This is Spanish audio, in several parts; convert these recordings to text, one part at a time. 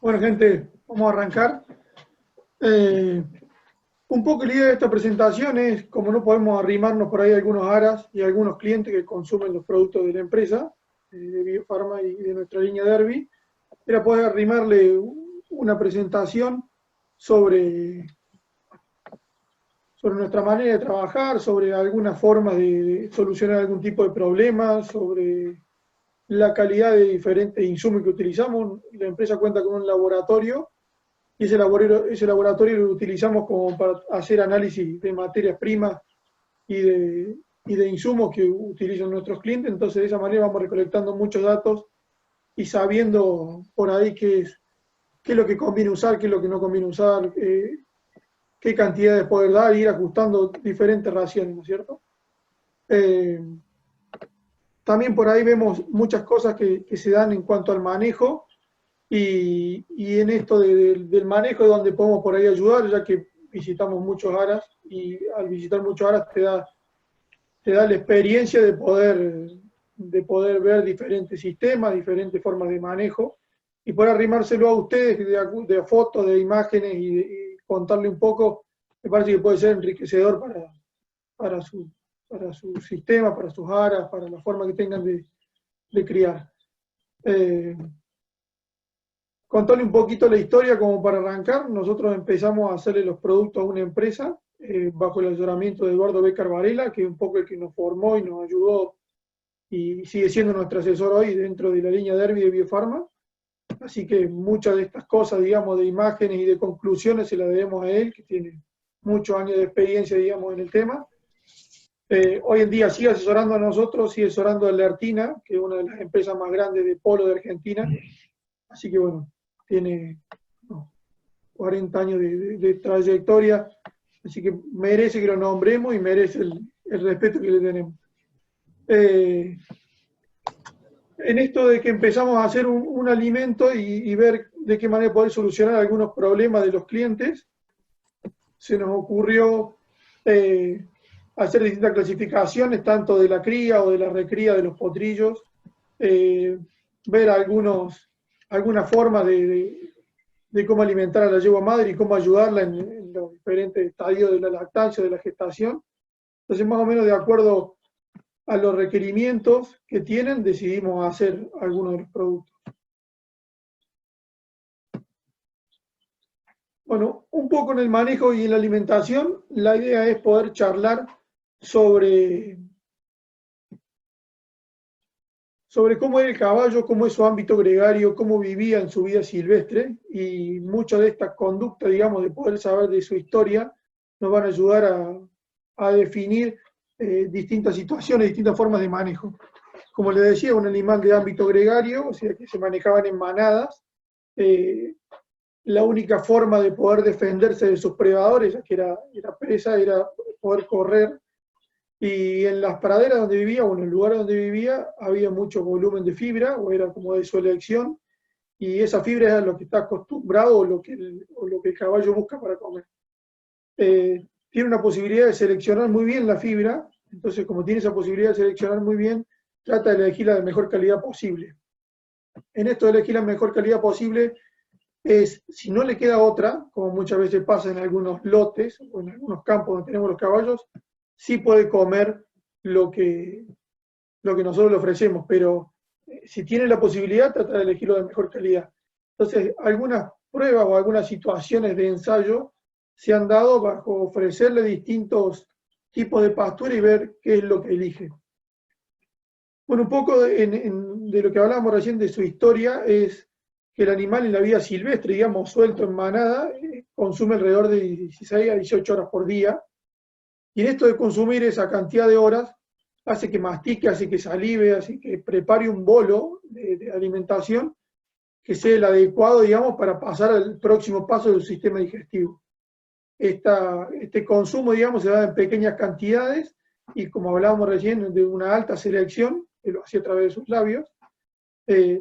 Bueno, gente, vamos a arrancar. Eh, un poco la idea de esta presentación es, como no podemos arrimarnos por ahí a algunos aras y a algunos clientes que consumen los productos de la empresa, de Biofarma y de nuestra línea Derby, era poder arrimarle una presentación sobre, sobre nuestra manera de trabajar, sobre alguna forma de solucionar algún tipo de problema, sobre la calidad de diferentes insumos que utilizamos. La empresa cuenta con un laboratorio y ese laboratorio lo utilizamos como para hacer análisis de materias primas y de insumos que utilizan nuestros clientes. Entonces, de esa manera vamos recolectando muchos datos y sabiendo por ahí qué es lo que conviene usar, qué es lo que no conviene usar, qué cantidades poder dar, e ir ajustando diferentes raciones, ¿no es cierto? Eh, También por ahí vemos muchas cosas que se dan en cuanto al manejo. Y en esto del manejo es donde podemos por ahí ayudar, ya que visitamos muchos aras y al visitar muchos aras te da la experiencia de poder ver diferentes sistemas, diferentes formas de manejo y poder arrimárselo a ustedes de fotos, de imágenes y contarle un poco. Me parece que puede ser enriquecedor para, su, para su sistema, para sus aras, para la forma que tengan de criar. Eh, Contarle un poquito la historia como para arrancar. Nosotros empezamos a hacerle los productos a una empresa bajo el asesoramiento de Eduardo Becar Varela, que es un poco el que nos formó y nos ayudó y sigue siendo nuestro asesor hoy dentro de la línea Derby de Biofarma. Así que muchas de estas cosas, digamos, de imágenes y de conclusiones se las debemos a él, que tiene muchos años de experiencia, digamos, en el tema. Hoy en día sigue asesorando a nosotros, sigue asesorando a Lertina, que es una de las empresas más grandes de polo de Argentina. Así que bueno, tiene 40 años de trayectoria, así que merece que lo nombremos y merece el respeto que le tenemos. En esto de que empezamos a hacer un alimento y ver de qué manera poder solucionar algunos problemas de los clientes, se nos ocurrió hacer distintas clasificaciones, tanto de la cría o de la recría de los potrillos, eh, ver alguna forma de cómo alimentar a la yegua madre y cómo ayudarla en los diferentes estadios de la lactancia, de la gestación. Entonces, más o menos de acuerdo a los requerimientos que tienen, decidimos hacer algunos de los productos. Bueno, un poco en el manejo y en la alimentación, la idea es poder charlar sobre, sobre cómo era el caballo, cómo es su ámbito gregario, cómo vivía en su vida silvestre, y muchas de estas conductas, digamos, de poder saber de su historia, nos van a ayudar a definir distintas situaciones, distintas formas de manejo. Como les decía, un animal de ámbito gregario, o sea, que se manejaban en manadas. La única forma de poder defenderse de sus predadores, ya que era presa, era poder correr. Y en las praderas donde vivía, o en el lugar donde vivía, había mucho volumen de fibra, o era como de su elección, y esa fibra es lo que está acostumbrado o lo que el caballo busca para comer. Tiene una posibilidad de seleccionar muy bien la fibra, entonces como tiene esa posibilidad de seleccionar muy bien, trata de elegir la de mejor calidad posible. En esto de elegir la mejor calidad posible es, si no le queda otra, como muchas veces pasa en algunos lotes o en algunos campos donde tenemos los caballos, sí puede comer lo que, lo que nosotros le ofrecemos, pero si tiene la posibilidad, trata de elegirlo de mejor calidad. Entonces, algunas pruebas o algunas situaciones de ensayo se han dado bajo ofrecerle distintos tipos de pastura y ver qué es lo que elige. Bueno, un poco de lo que hablábamos recién de su historia es que el animal en la vida silvestre, digamos, suelto en manada, consume alrededor de 16 a 18 horas por día. Y en esto de consumir esa cantidad de horas, hace que mastique, hace que salive, hace que prepare un bolo de alimentación que sea el adecuado, digamos, para pasar al próximo paso del sistema digestivo. Este consumo, digamos, se da en pequeñas cantidades y, como hablábamos recién, de una alta selección, que lo hacía a través de sus labios,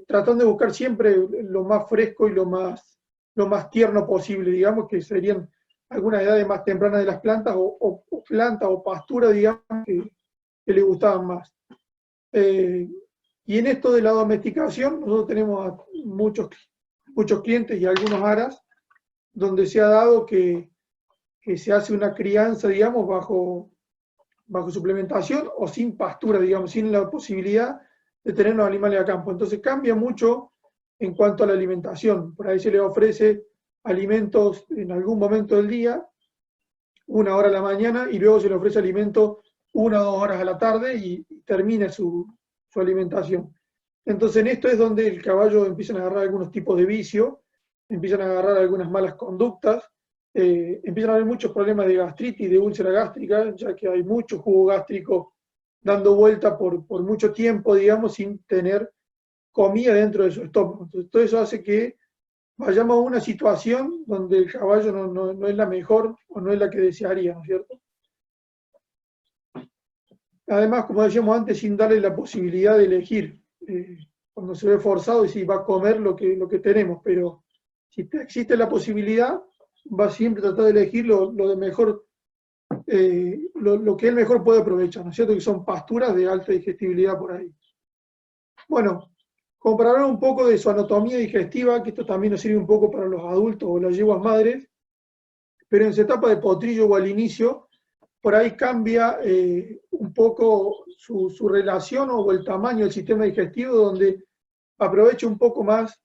tratando de buscar siempre lo más fresco y lo más tierno posible, digamos, que serían algunas edades más tempranas de las plantas o plantas o pasturas, digamos, que le gustaban más. Y en esto de la domesticación, nosotros tenemos muchos muchos clientes y algunos aras, donde se ha dado que se hace una crianza, digamos, bajo suplementación o sin pastura, digamos, sin la posibilidad de tener los animales a campo. Entonces cambia mucho en cuanto a la alimentación. Por ahí se le ofrece alimentos en algún momento del día, 1 hora a la mañana, y luego se le ofrece alimento 1 o 2 horas a la tarde y termina su alimentación. Entonces en esto es donde el caballo empieza a agarrar algunos tipos de vicio, empiezan a agarrar algunas malas conductas, empiezan a haber muchos problemas de gastritis, de úlcera gástrica, ya que hay mucho jugo gástrico dando vuelta por mucho tiempo, digamos, sin tener comida dentro de su estómago. Entonces todo eso hace que vayamos a una situación donde el caballo no es la mejor o no es la que desearía, ¿no es cierto? Además, como decíamos antes, sin darle la posibilidad de elegir. Cuando se ve forzado y si va a comer lo que tenemos, pero si existe la posibilidad, va siempre a tratar de elegir lo de mejor, lo que él mejor puede aprovechar, ¿no es cierto? Que son pasturas de alta digestibilidad por ahí. Bueno, como para hablar un poco de su anatomía digestiva, que esto también nos sirve un poco para los adultos o las yeguas madres, pero en su etapa de potrillo o al inicio, por ahí cambia un poco su relación o el tamaño del sistema digestivo, donde aprovecha un poco más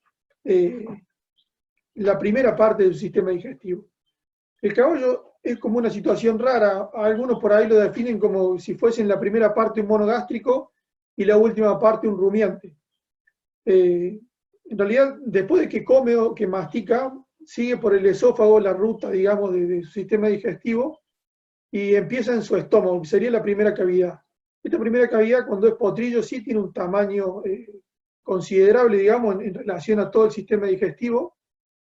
la primera parte del sistema digestivo. El caballo es como una situación rara, algunos por ahí lo definen como si fuese en la primera parte un mono gástrico y la última parte un rumiante. En realidad, después de que come o que mastica, sigue por el esófago la ruta, digamos, de su sistema digestivo, y empieza en su estómago, que sería la primera cavidad. Esta primera cavidad, cuando es potrillo, sí tiene un tamaño considerable, digamos, en relación a todo el sistema digestivo,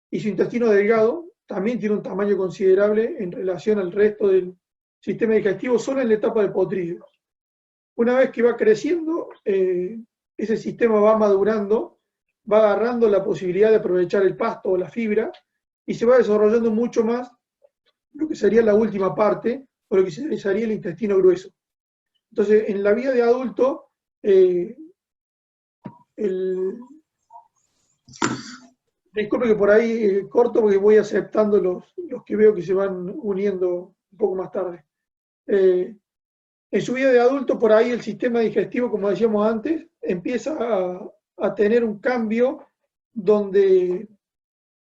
y su intestino delgado también tiene un tamaño considerable en relación al resto del sistema digestivo, solo en la etapa de potrillo. Una vez que va creciendo, ese sistema va madurando, va agarrando la posibilidad de aprovechar el pasto o la fibra, y se va desarrollando mucho más lo que sería la última parte, o lo que sería el intestino grueso. Entonces, en la vida de adulto, disculpe que por ahí corto porque voy aceptando los que veo que se van uniendo un poco más tarde. En su vida de adulto, por ahí el sistema digestivo, como decíamos antes, empieza a tener un cambio donde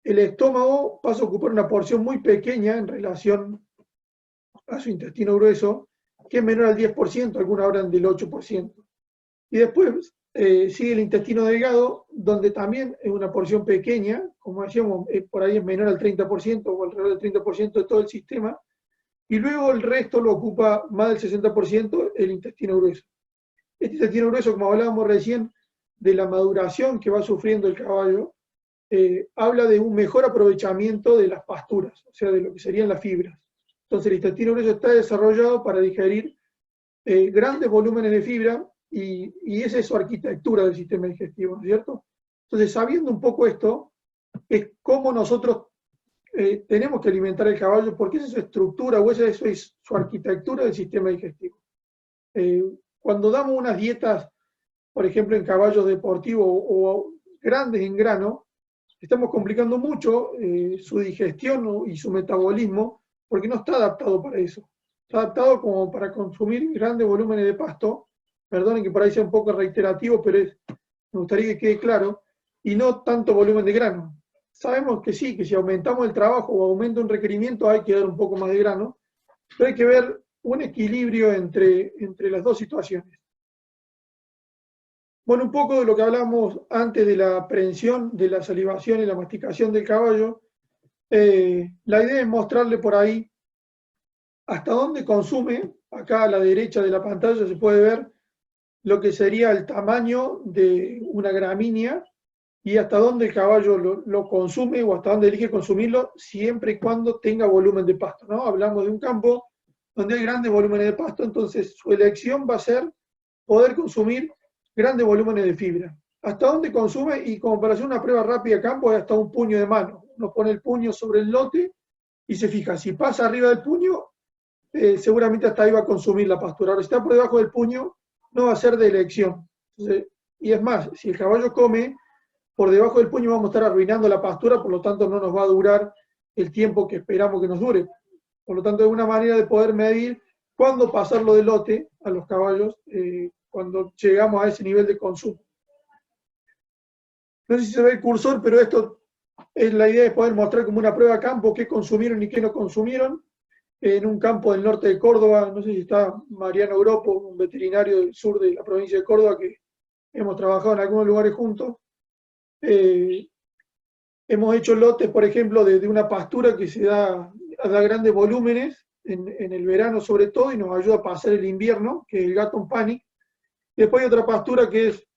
el estómago pasa a ocupar una porción muy pequeña en relación a su intestino grueso, que es menor al 10%, algunos hablan del 8%. Y después sigue el intestino delgado, donde también es una porción pequeña, como decíamos, por ahí es menor al 30% o alrededor del 30% de todo el sistema, y luego el resto lo ocupa más del 60% el intestino grueso. Este intestino grueso, como hablábamos recién, de la maduración que va sufriendo el caballo, habla de un mejor aprovechamiento de las pasturas, o sea, de lo que serían las fibras. Entonces el intestino grueso está desarrollado para digerir grandes volúmenes de fibra y esa es su arquitectura del sistema digestivo, ¿no es cierto? Entonces, sabiendo un poco esto, es cómo nosotros tenemos que alimentar el caballo, porque esa es su estructura o esa es su arquitectura del sistema digestivo. Cuando damos unas dietas, por ejemplo, en caballos deportivos o grandes en grano, estamos complicando mucho su digestión y su metabolismo, porque no está adaptado para eso. Está adaptado como para consumir grandes volúmenes de pasto, perdonen que por ahí sea un poco reiterativo, pero me gustaría que quede claro, y no tanto volumen de grano. Sabemos que sí, que si aumentamos el trabajo o aumenta un requerimiento hay que dar un poco más de grano, pero hay que ver un equilibrio entre las dos situaciones. Bueno, un poco de lo que hablamos antes de la aprehensión, de la salivación y la masticación del caballo, la idea es mostrarle por ahí hasta dónde consume. Acá a la derecha de la pantalla se puede ver lo que sería el tamaño de una gramínea y hasta dónde el caballo lo consume o hasta dónde elige consumirlo, siempre y cuando tenga volumen de pasto, ¿no? Hablamos de un campo donde hay grandes volúmenes de pasto, entonces su elección va a ser poder consumir grandes volúmenes de fibra. ¿Hasta dónde consume? Y como para hacer una prueba rápida a campo, es hasta un puño de mano. Uno pone el puño sobre el lote y se fija, si pasa arriba del puño, seguramente hasta ahí va a consumir la pastura. Ahora, si está por debajo del puño, no va a ser de elección. Entonces, y es más, si el caballo come por debajo del puño vamos a estar arruinando la pastura, por lo tanto no nos va a durar el tiempo que esperamos que nos dure. Por lo tanto, es una manera de poder medir cuándo pasarlo de lote a los caballos cuando llegamos a ese nivel de consumo. No sé si se ve el cursor, pero esto es la idea de poder mostrar como una prueba a campo qué consumieron y qué no consumieron. En un campo del norte de Córdoba, no sé si está Mariano Gropo, un veterinario del sur de la provincia de Córdoba, que hemos trabajado en algunos lugares juntos. Hemos hecho lotes, por ejemplo, de una pastura que se da grandes volúmenes en el verano sobre todo y nos ayuda a pasar el invierno, que es el Gatton Panic. Después hay otra pastura que es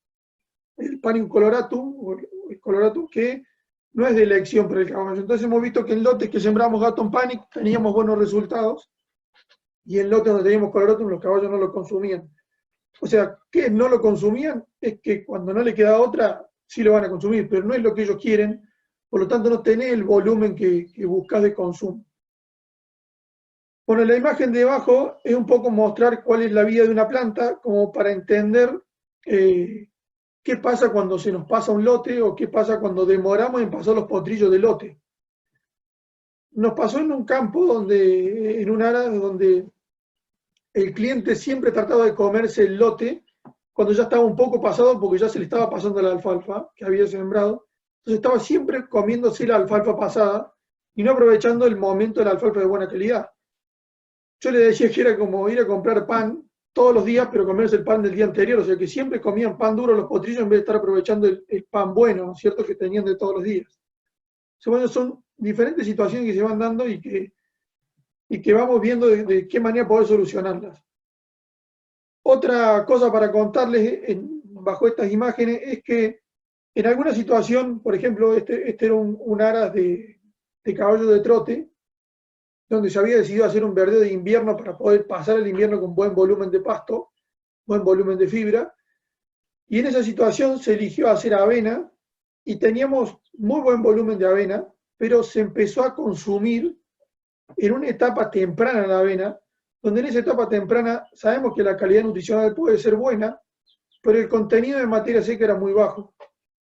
el Panic coloratum, o el coloratum, que no es de elección para el caballo. Entonces hemos visto que en lotes que sembramos Gatton Panic teníamos buenos resultados y en lotes donde teníamos coloratum los caballos no lo consumían. O sea, ¿qué no lo consumían? Es que cuando no le queda otra, sí lo van a consumir, pero no es lo que ellos quieren, por lo tanto no tenés el volumen que buscas de consumo. Bueno, la imagen de abajo es un poco mostrar cuál es la vida de una planta, como para entender qué pasa cuando se nos pasa un lote o qué pasa cuando demoramos en pasar los potrillos del lote. Nos pasó en un campo en un área donde el cliente siempre trataba de comerse el lote cuando ya estaba un poco pasado porque ya se le estaba pasando la alfalfa que había sembrado. Entonces estaba siempre comiéndose la alfalfa pasada y no aprovechando el momento de la alfalfa de buena calidad. Yo le decía que era como ir a comprar pan todos los días, pero comerse el pan del día anterior, o sea que siempre comían pan duro los potrillos en vez de estar aprovechando el pan bueno, ¿no es cierto?, que tenían de todos los días. O sea, bueno, son diferentes situaciones que se van dando y que vamos viendo de qué manera poder solucionarlas. Otra cosa para contarles bajo estas imágenes es que en alguna situación, por ejemplo, este era un aras de caballo de trote, donde se había decidido hacer un verdeo de invierno para poder pasar el invierno con buen volumen de pasto, buen volumen de fibra, y en esa situación se eligió hacer avena, y teníamos muy buen volumen de avena, pero se empezó a consumir en una etapa temprana la avena, donde en esa etapa temprana sabemos que la calidad nutricional puede ser buena, pero el contenido de materia seca era muy bajo.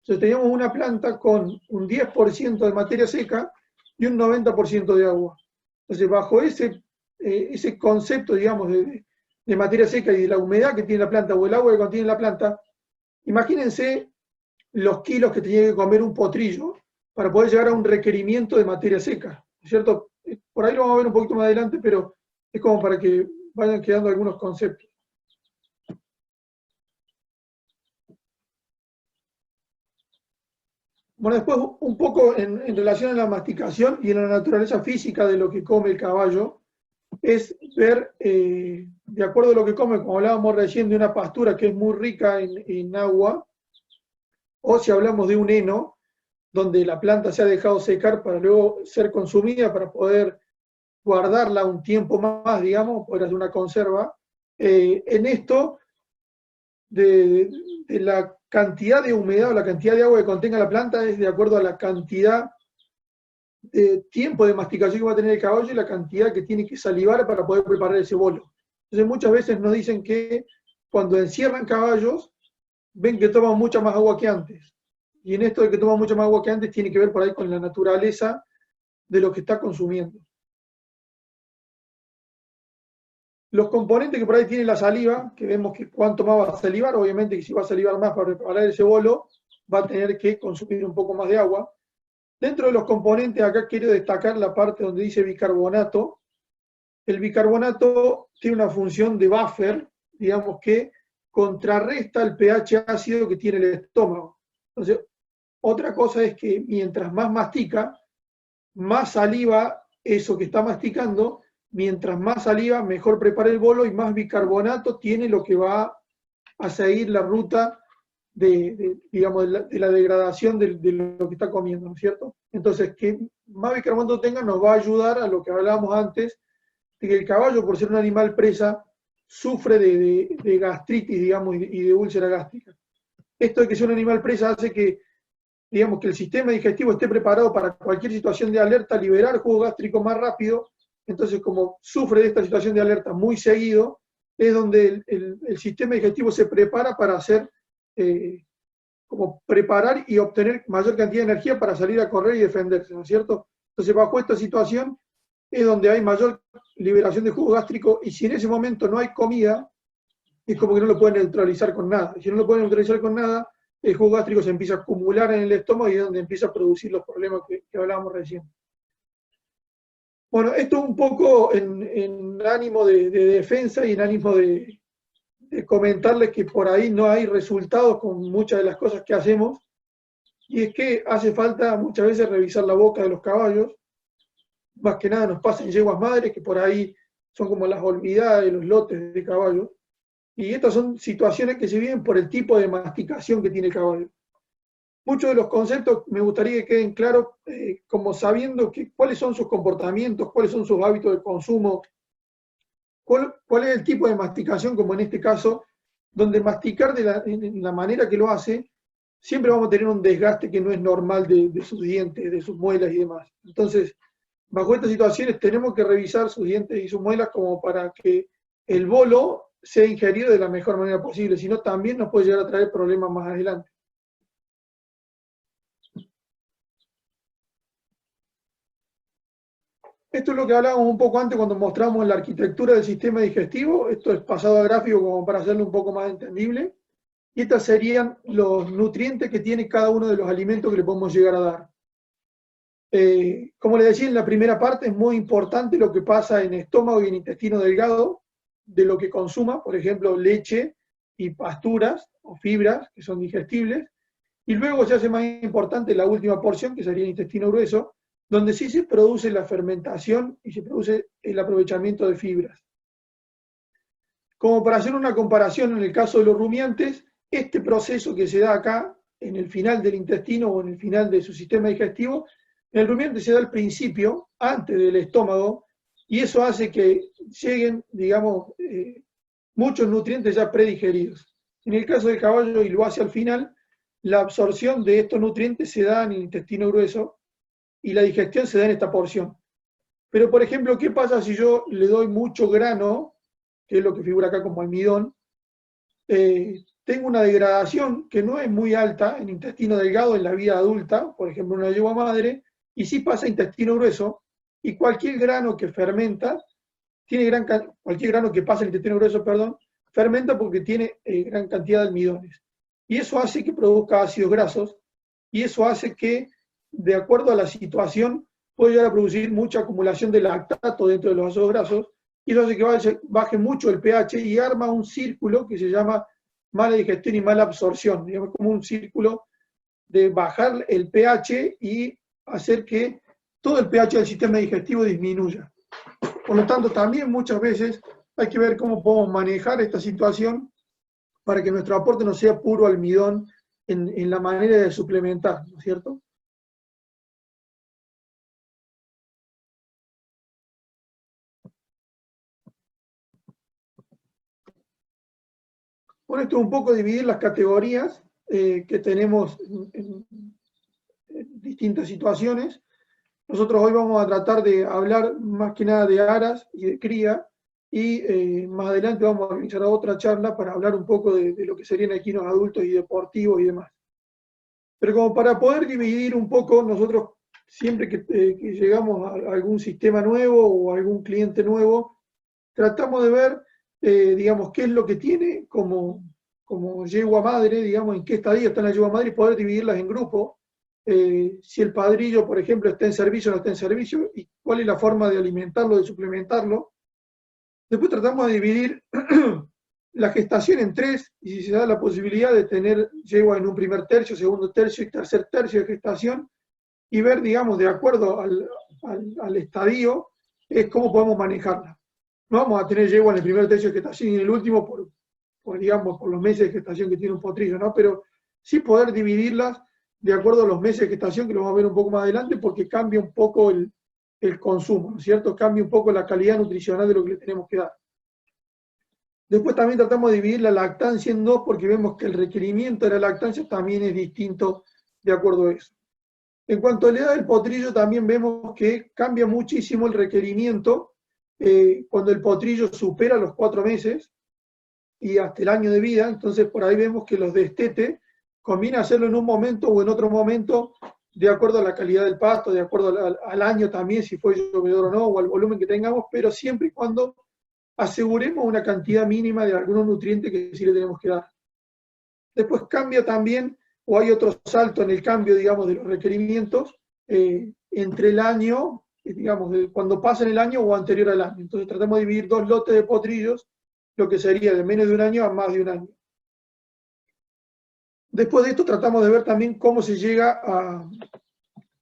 Entonces teníamos una planta con un 10% de materia seca y un 90% de agua. Entonces, bajo ese concepto, digamos, de materia seca y de la humedad que tiene la planta o el agua que contiene la planta, imagínense los kilos que tenía que comer un potrillo para poder llegar a un requerimiento de materia seca, ¿cierto? Por ahí lo vamos a ver un poquito más adelante, pero es como para que vayan quedando algunos conceptos. Bueno, después un poco en relación a la masticación y en la naturaleza física de lo que come el caballo, es ver, de acuerdo a lo que come, como hablábamos recién de una pastura que es muy rica en agua, o si hablamos de un heno, donde la planta se ha dejado secar para luego ser consumida, para poder guardarla un tiempo más, digamos, poder hacer una conserva. En esto, de la cantidad de humedad o la cantidad de agua que contenga la planta es de acuerdo a la cantidad de tiempo de masticación que va a tener el caballo y la cantidad que tiene que salivar para poder preparar ese bolo. Entonces muchas veces nos dicen que cuando encierran caballos, ven que toman mucha más agua que antes. Y en esto de que toman mucha más agua que antes tiene que ver por ahí con la naturaleza de lo que está consumiendo. Los componentes que por ahí tiene la saliva, que vemos que cuánto más va a salivar, obviamente que si va a salivar más para preparar ese bolo, va a tener que consumir un poco más de agua. Dentro de los componentes, acá quiero destacar la parte donde dice bicarbonato. El bicarbonato tiene una función de buffer, digamos que contrarresta el pH ácido que tiene el estómago. Entonces, otra cosa es que mientras más mastica, más saliva eso que está masticando, mientras más saliva, mejor prepara el bolo y más bicarbonato tiene lo que va a seguir la ruta digamos, de la degradación de lo que está comiendo, ¿no es cierto? Entonces, que más bicarbonato tenga nos va a ayudar a lo que hablábamos antes, de que el caballo, por ser un animal presa, sufre de gastritis, digamos, y de úlcera gástrica. Esto de que sea un animal presa hace que, digamos, que el sistema digestivo esté preparado para cualquier situación de alerta, liberar jugo gástrico más rápido. Entonces, como sufre de esta situación de alerta muy seguido, es donde el sistema digestivo se prepara para hacer como preparar y obtener mayor cantidad de energía para salir a correr y defenderse, ¿no es cierto? Entonces, bajo esta situación es donde hay mayor liberación de jugo gástrico, y si en ese momento no hay comida, es como que no lo pueden neutralizar con nada. Si no lo pueden neutralizar con nada, el jugo gástrico se empieza a acumular en el estómago y es donde empieza a producir los problemas que hablábamos recién. Bueno, esto un poco en ánimo de defensa y en ánimo de comentarles que por ahí no hay resultados con muchas de las cosas que hacemos, y es que hace falta muchas veces revisar la boca de los caballos. Más que nada nos pasa en yeguas madres, que por ahí son como las olvidadas de los lotes de caballos, y estas son situaciones que se viven por el tipo de masticación que tiene el caballo. Muchos de los conceptos me gustaría que queden claros, como sabiendo cuáles son sus comportamientos, cuáles son sus hábitos de consumo, cuál es el tipo de masticación, como en este caso, donde masticar en la manera que lo hace, siempre vamos a tener un desgaste que no es normal de sus dientes, de sus muelas y demás. Entonces, bajo estas situaciones tenemos que revisar sus dientes y sus muelas como para que el bolo sea ingerido de la mejor manera posible, si no también nos puede llegar a traer problemas más adelante. Esto es lo que hablábamos un poco antes cuando mostramos la arquitectura del sistema digestivo. Esto es pasado a gráfico como para hacerlo un poco más entendible. Y estos serían los nutrientes que tiene cada uno de los alimentos que le podemos llegar a dar. Como les decía en la primera parte, es muy importante lo que pasa en estómago y en intestino delgado, de lo que consuma, por ejemplo, leche y pasturas o fibras que son digestibles. Y luego se hace más importante la última porción, que sería el intestino grueso, donde sí se produce la fermentación y se produce el aprovechamiento de fibras. Como para hacer una comparación, en el caso de los rumiantes, este proceso que se da acá, en el final del intestino o en el final de su sistema digestivo, en el rumiante se da al principio, antes del estómago, y eso hace que lleguen, digamos, muchos nutrientes ya predigeridos. En el caso del caballo, y lo hace al final, la absorción de estos nutrientes se da en el intestino grueso, y la digestión se da en esta porción. Pero, por ejemplo, ¿qué pasa si yo le doy mucho grano, que es lo que figura acá como almidón? Tengo una degradación que no es muy alta en intestino delgado en la vida adulta, por ejemplo, una yegua madre, y sí pasa a intestino grueso, y cualquier grano que fermenta, cualquier grano que pasa al intestino grueso, perdón, fermenta porque tiene gran cantidad de almidones. Y eso hace que produzca ácidos grasos, y eso hace que, de acuerdo a la situación, puede llegar a producir mucha acumulación de lactato dentro de los ácidos grasos, y eso hace que baje mucho el pH y arma un círculo que se llama mala digestión y mala absorción, digamos, como un círculo de bajar el pH y hacer que todo el pH del sistema digestivo disminuya. Por lo tanto, también muchas veces hay que ver cómo podemos manejar esta situación para que nuestro aporte no sea puro almidón en la manera de suplementar, ¿no es cierto? Bueno, esto es un poco dividir las categorías que tenemos en distintas situaciones. Nosotros hoy vamos a tratar de hablar más que nada de aras y de cría, y más adelante vamos a realizar otra charla para hablar un poco de lo que serían equinos adultos y deportivos y demás. Pero como para poder dividir un poco, nosotros siempre que llegamos a algún sistema nuevo o a algún cliente nuevo, tratamos de ver, digamos, qué es lo que tiene como yegua madre, digamos, en qué estadio está la yegua madre, y poder dividirlas en grupos. Si el padrillo, por ejemplo, está en servicio o no está en servicio, y cuál es la forma de alimentarlo, de suplementarlo. Después tratamos de dividir la gestación en 3, y si se da la posibilidad de tener yegua en un primer tercio, segundo tercio y tercer tercio de gestación, y ver, digamos, de acuerdo al estadio, es cómo podemos manejarla. No vamos a tener yegua en el primer tercio de gestación y en el último digamos, por los meses de gestación que tiene un potrillo, ¿no? Pero sí poder dividirlas de acuerdo a los meses de gestación, que lo vamos a ver un poco más adelante, porque cambia un poco el consumo, ¿no es cierto? Cambia un poco la calidad nutricional de lo que le tenemos que dar. Después también tratamos de dividir la lactancia en 2, porque vemos que el requerimiento de la lactancia también es distinto de acuerdo a eso. En cuanto a la edad del potrillo, también vemos que cambia muchísimo el requerimiento cuando el potrillo supera los 4 meses y hasta el año de vida. Entonces por ahí vemos que los destetes conviene hacerlo en un momento o en otro momento, de acuerdo a la calidad del pasto, de acuerdo al año también, si fue llovedor o no, o al volumen que tengamos, pero siempre y cuando aseguremos una cantidad mínima de algunos nutrientes que sí le tenemos que dar. Después cambia también, o hay otro salto en el cambio, digamos, de los requerimientos entre el año, digamos, cuando pasa en el año o anterior al año. Entonces tratamos de dividir 2 lotes de potrillos, lo que sería de menos de un año a más de un año. Después de esto tratamos de ver también cómo se llega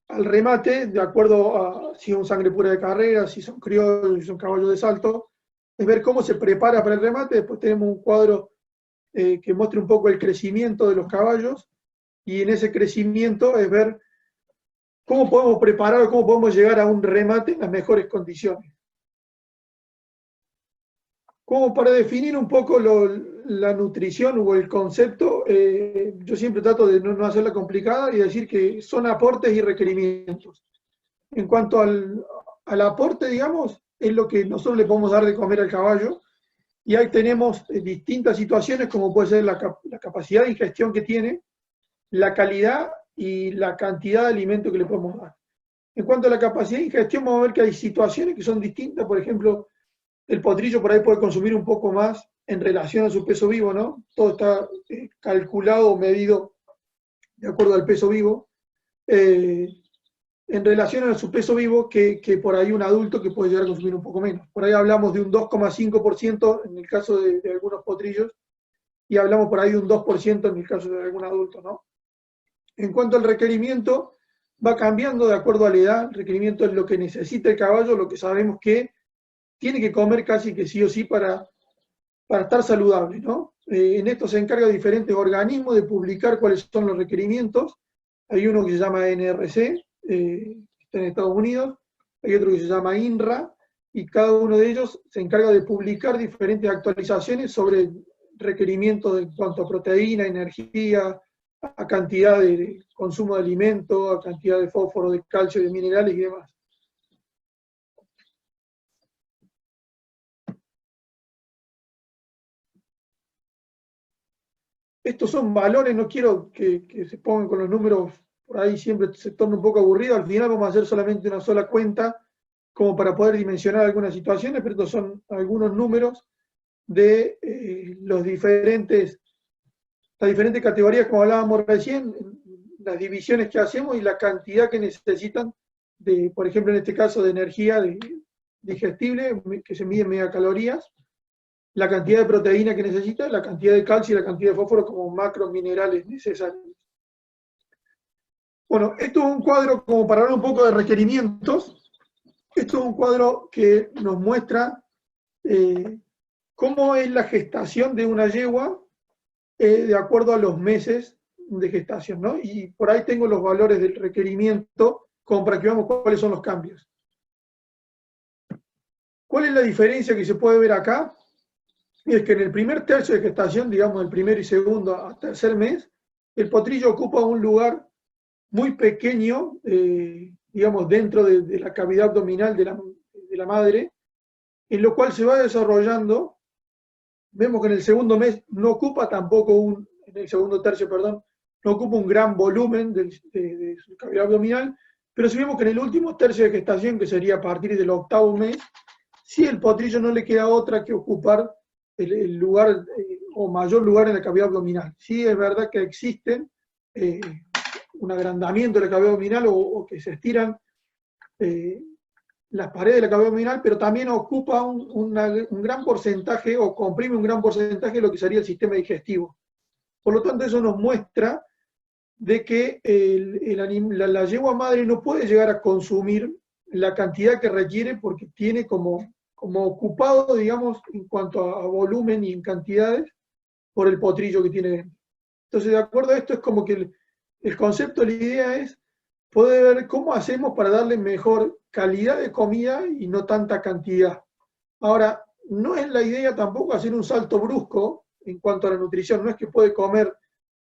al remate, de acuerdo a si son sangre pura de carrera, si son criollos, si son caballos de salto, es ver cómo se prepara para el remate. Después tenemos un cuadro que muestra un poco el crecimiento de los caballos, y en ese crecimiento es ver cómo podemos preparar o cómo podemos llegar a un remate en las mejores condiciones. Como para definir un poco la nutrición o el concepto, yo siempre trato de no hacerla complicada y decir que son aportes y requerimientos. En cuanto al aporte, digamos, es lo que nosotros le podemos dar de comer al caballo, y ahí tenemos distintas situaciones, como puede ser la capacidad de ingestión que tiene, la calidad y la cantidad de alimento que le podemos dar. En cuanto a la capacidad de ingestión, vamos a ver que hay situaciones que son distintas. Por ejemplo, el potrillo por ahí puede consumir un poco más en relación a su peso vivo, ¿no? Todo está calculado o medido de acuerdo al peso vivo, en relación a su peso vivo, que por ahí un adulto que puede llegar a consumir un poco menos. Por ahí hablamos de un 2,5% en el caso de algunos potrillos, y hablamos por ahí de un 2% en el caso de algún adulto, ¿no? En cuanto al requerimiento, va cambiando de acuerdo a la edad. El requerimiento es lo que necesita el caballo, lo que sabemos que tiene que comer casi que sí o sí para estar saludable, ¿no? En esto se encargan diferentes organismos de publicar cuáles son los requerimientos. Hay uno que se llama NRC, está en Estados Unidos, hay otro que se llama INRA, y cada uno de ellos se encarga de publicar diferentes actualizaciones sobre requerimientos en cuanto a proteína, energía, a cantidad de consumo de alimento, a cantidad de fósforo, de calcio, de minerales y demás. Estos son valores, no quiero que se pongan con los números, por ahí siempre se torna un poco aburrido. Al final vamos a hacer solamente una sola cuenta, como para poder dimensionar algunas situaciones, pero estos son algunos números de las diferentes categorías, como hablábamos recién, las divisiones que hacemos y la cantidad que necesitan, por ejemplo, en este caso de energía digestible, que se mide en megacalorías, la cantidad de proteína que necesita, la cantidad de calcio y la cantidad de fósforo como macrominerales necesarios. Bueno, esto es un cuadro como para hablar un poco de requerimientos. Esto es un cuadro que nos muestra cómo es la gestación de una yegua de acuerdo a los meses de gestación, ¿no? Y por ahí tengo los valores del requerimiento como para que veamos cuáles son los cambios. ¿Cuál es la diferencia que se puede ver acá? Y es que en el primer tercio de gestación, digamos el primero y segundo a tercer mes, el potrillo ocupa un lugar muy pequeño, digamos dentro de la cavidad abdominal de la madre, en lo cual se va desarrollando. Vemos que en el segundo mes no ocupa tampoco en el segundo tercio, perdón, no ocupa un gran volumen de su cavidad abdominal, pero si vemos que en el último tercio de gestación, que sería a partir del octavo mes, sí el potrillo no le queda otra que ocupar el lugar o mayor lugar en la cavidad abdominal. Sí es verdad que existen un agrandamiento de la cavidad abdominal o que se estiran las paredes de la cavidad abdominal, pero también ocupa un gran porcentaje o comprime un gran porcentaje de lo que sería el sistema digestivo. Por lo tanto, eso nos muestra de que la yegua madre no puede llegar a consumir la cantidad que requiere porque tiene como ocupado, digamos, en cuanto a volumen y en cantidades, por el potrillo que tiene dentro. Entonces, de acuerdo a esto, es como que el concepto, la idea es poder ver cómo hacemos para darle mejor calidad de comida y no tanta cantidad. Ahora, no es la idea tampoco hacer un salto brusco en cuanto a la nutrición. No es que puede comer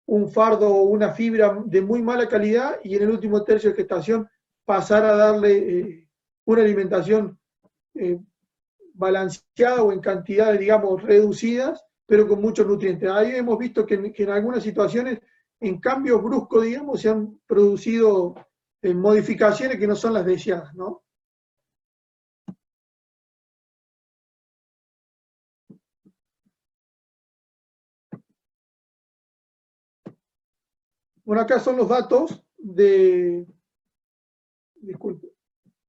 un fardo o una fibra de muy mala calidad y en el último tercio de gestación pasar a darle una alimentación balanceada o en cantidades, digamos, reducidas, pero con muchos nutrientes. Ahí hemos visto que en algunas situaciones en cambios bruscos, digamos, se han producido modificaciones que no son las deseadas, ¿no? Bueno, acá son los datos disculpe,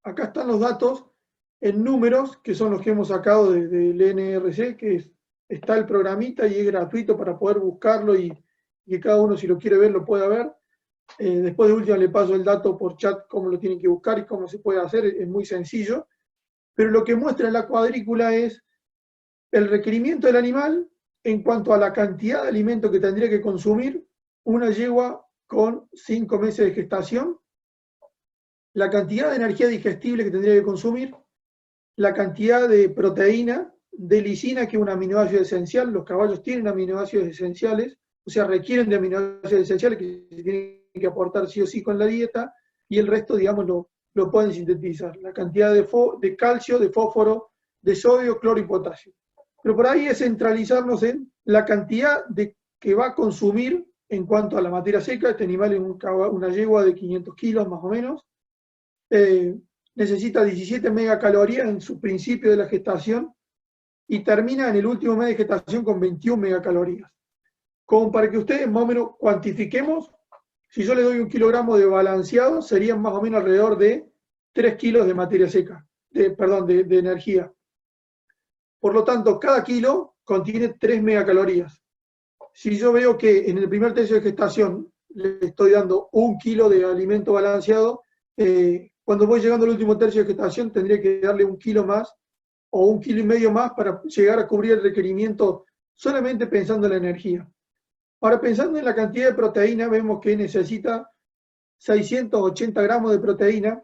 acá están los datos en números, que son los que hemos sacado del NRC, está el programita y es gratuito para poder buscarlo y que cada uno, si lo quiere ver, lo pueda ver. Después de última le paso el dato por chat, cómo lo tienen que buscar y cómo se puede hacer, es muy sencillo. Pero lo que muestra la cuadrícula es el requerimiento del animal en cuanto a la cantidad de alimento que tendría que consumir una yegua con 5 meses de gestación, la cantidad de energía digestible que tendría que consumir, la cantidad de proteína, de lisina, que es un aminoácido esencial. Los caballos tienen aminoácidos esenciales, o sea, requieren de aminoácidos esenciales que se tienen que aportar sí o sí con la dieta, y el resto, digamos, lo pueden sintetizar. La cantidad de calcio, de fósforo, de sodio, cloro y potasio. Pero por ahí es centralizarnos en la cantidad que va a consumir en cuanto a la materia seca. Este animal es una yegua de 500 kilos más o menos. Necesita 17 megacalorías en su principio de la gestación y termina en el último mes de gestación con 21 megacalorías. Como para que ustedes más o menos cuantifiquemos, si yo le doy 1 kilogramo de balanceado, serían más o menos alrededor de 3 kilos de materia seca, de energía. Por lo tanto, cada kilo contiene 3 megacalorías. Si yo veo que en el primer tercio de gestación le estoy dando 1 kilo de alimento balanceado, cuando voy llegando al último tercio de gestación tendría que darle 1 kilo más o 1,5 kilos más para llegar a cubrir el requerimiento, solamente pensando en la energía. Ahora, pensando en la cantidad de proteína, vemos que necesita 680 gramos de proteína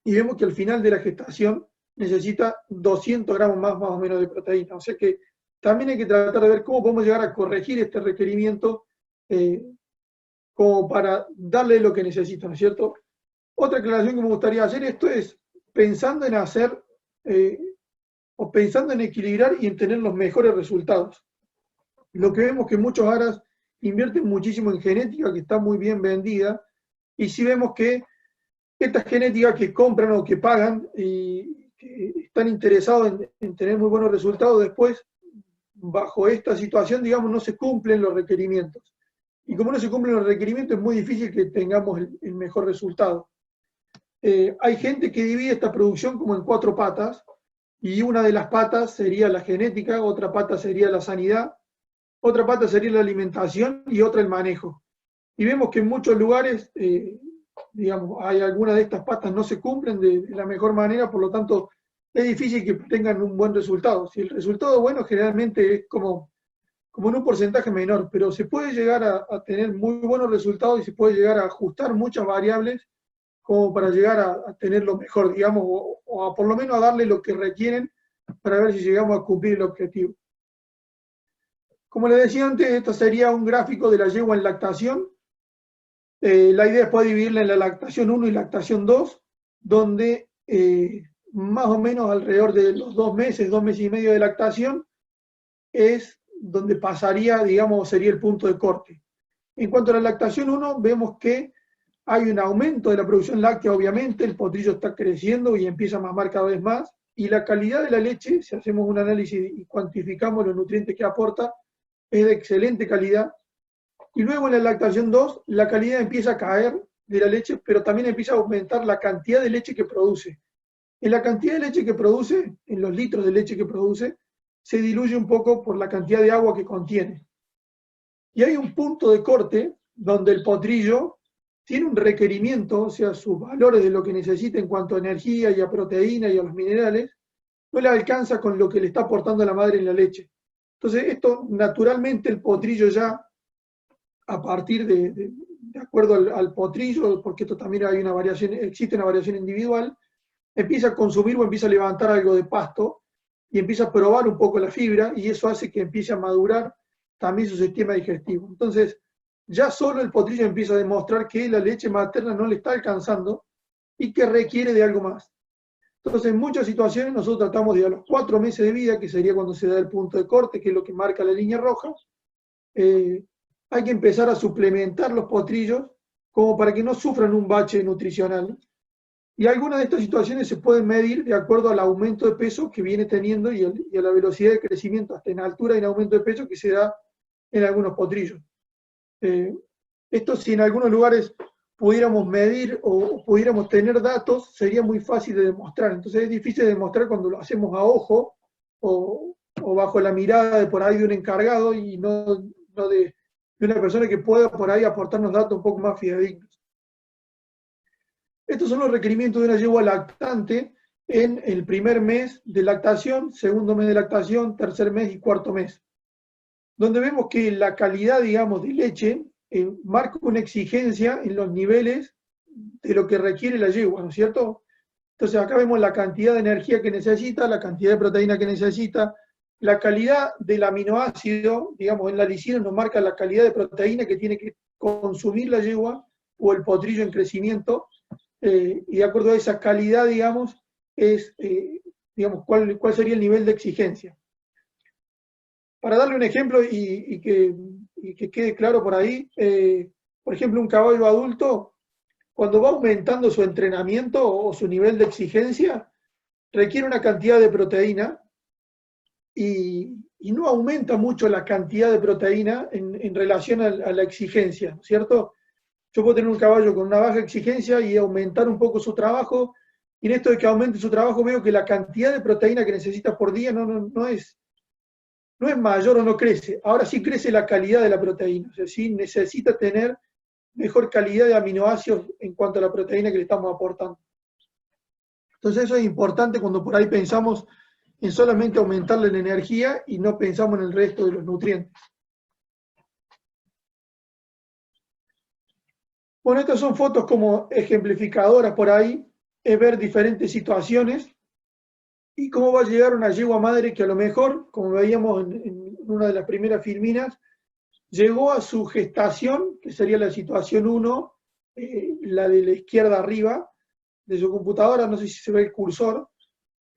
y vemos que al final de la gestación necesita 200 gramos más o menos de proteína. O sea que también hay que tratar de ver cómo podemos llegar a corregir este requerimiento como para darle lo que necesita, ¿no es cierto? Otra aclaración que me gustaría hacer, esto es pensando en hacer o pensando en equilibrar y en tener los mejores resultados. Lo que vemos que muchos aras invierten muchísimo en genética, que está muy bien vendida, y si vemos que esta genética que compran o que pagan y que están interesados en tener muy buenos resultados, después, bajo esta situación, digamos, no se cumplen los requerimientos. Y como no se cumplen los requerimientos, es muy difícil que tengamos el mejor resultado. Hay gente que divide esta producción como en 4 patas, y una de las patas sería la genética, otra pata sería la sanidad, otra pata sería la alimentación y otra el manejo. Y vemos que en muchos lugares, digamos, hay algunas de estas patas no se cumplen de la mejor manera, por lo tanto es difícil que tengan un buen resultado. Si el resultado bueno generalmente es como en un porcentaje menor, pero se puede llegar a tener muy buenos resultados y se puede llegar a ajustar muchas variables como para llegar a tener lo mejor, digamos, o a por lo menos a darle lo que requieren para ver si llegamos a cumplir el objetivo. Como les decía antes, esto sería un gráfico de la yegua en lactación. La idea es poder dividirla en la lactación 1 y lactación 2, donde más o menos alrededor de los 2 meses y medio de lactación, es donde pasaría, digamos, sería el punto de corte. En cuanto a la lactación 1, vemos que hay un aumento de la producción láctea, obviamente, el potrillo está creciendo y empieza a mamar cada vez más, y la calidad de la leche, si hacemos un análisis y cuantificamos los nutrientes que aporta, es de excelente calidad. Y luego en la lactación 2, la calidad empieza a caer de la leche, pero también empieza a aumentar la cantidad de leche que produce. En la cantidad de leche que produce, en los litros de leche que produce, se diluye un poco por la cantidad de agua que contiene. Y hay un punto de corte donde el potrillo tiene un requerimiento, o sea, sus valores de lo que necesita en cuanto a energía y a proteína y a los minerales, no le alcanza con lo que le está aportando la madre en la leche. Entonces, esto naturalmente el potrillo ya, a partir de acuerdo al potrillo, porque esto también hay una variación, existe una variación individual, empieza a consumir o empieza a levantar algo de pasto y empieza a probar un poco la fibra, y eso hace que empiece a madurar también su sistema digestivo. Entonces, ya solo el potrillo empieza a demostrar que la leche materna no le está alcanzando y que requiere de algo más. Entonces, en muchas situaciones nosotros tratamos de a los 4 meses de vida, que sería cuando se da el punto de corte, que es lo que marca la línea roja, hay que empezar a suplementar los potrillos como para que no sufran un bache nutricional. Y algunas de estas situaciones se pueden medir de acuerdo al aumento de peso que viene teniendo y a la velocidad de crecimiento, hasta en altura y en aumento de peso que se da en algunos potrillos. Esto, si en algunos lugares pudiéramos medir o pudiéramos tener datos, sería muy fácil de demostrar. Entonces es difícil de demostrar cuando lo hacemos a ojo o bajo la mirada de por ahí de un encargado y no de una persona que pueda por ahí aportarnos datos un poco más fidedignos. Estos son los requerimientos de una yegua lactante en el primer mes de lactación, segundo mes de lactación, tercer mes y cuarto mes, donde vemos que la calidad, digamos, de leche marca una exigencia en los niveles de lo que requiere la yegua, ¿no es cierto? Entonces acá vemos la cantidad de energía que necesita, la cantidad de proteína que necesita, la calidad del aminoácido, digamos, en la lisina nos marca la calidad de proteína que tiene que consumir la yegua o el potrillo en crecimiento, y de acuerdo a esa calidad, digamos, es, digamos, cuál sería el nivel de exigencia. Para darle un ejemplo y que quede claro por ahí, por ejemplo, un caballo adulto, cuando va aumentando su entrenamiento o su nivel de exigencia, requiere una cantidad de proteína y no aumenta mucho la cantidad de proteína en relación a la exigencia, ¿cierto? Yo puedo tener un caballo con una baja exigencia y aumentar un poco su trabajo, y en esto de que aumente su trabajo veo que la cantidad de proteína que necesita por día no es mayor o no crece. Ahora sí crece la calidad de la proteína, o sea, sí necesita tener mejor calidad de aminoácidos en cuanto a la proteína que le estamos aportando. Entonces eso es importante cuando por ahí pensamos en solamente aumentarle la energía y no pensamos en el resto de los nutrientes. Bueno, estas son fotos como ejemplificadoras por ahí, es ver diferentes situaciones y cómo va a llegar una yegua madre que a lo mejor, como veíamos en una de las primeras filminas, llegó a su gestación, que sería la situación 1, la de la izquierda arriba de su computadora, no sé si se ve el cursor,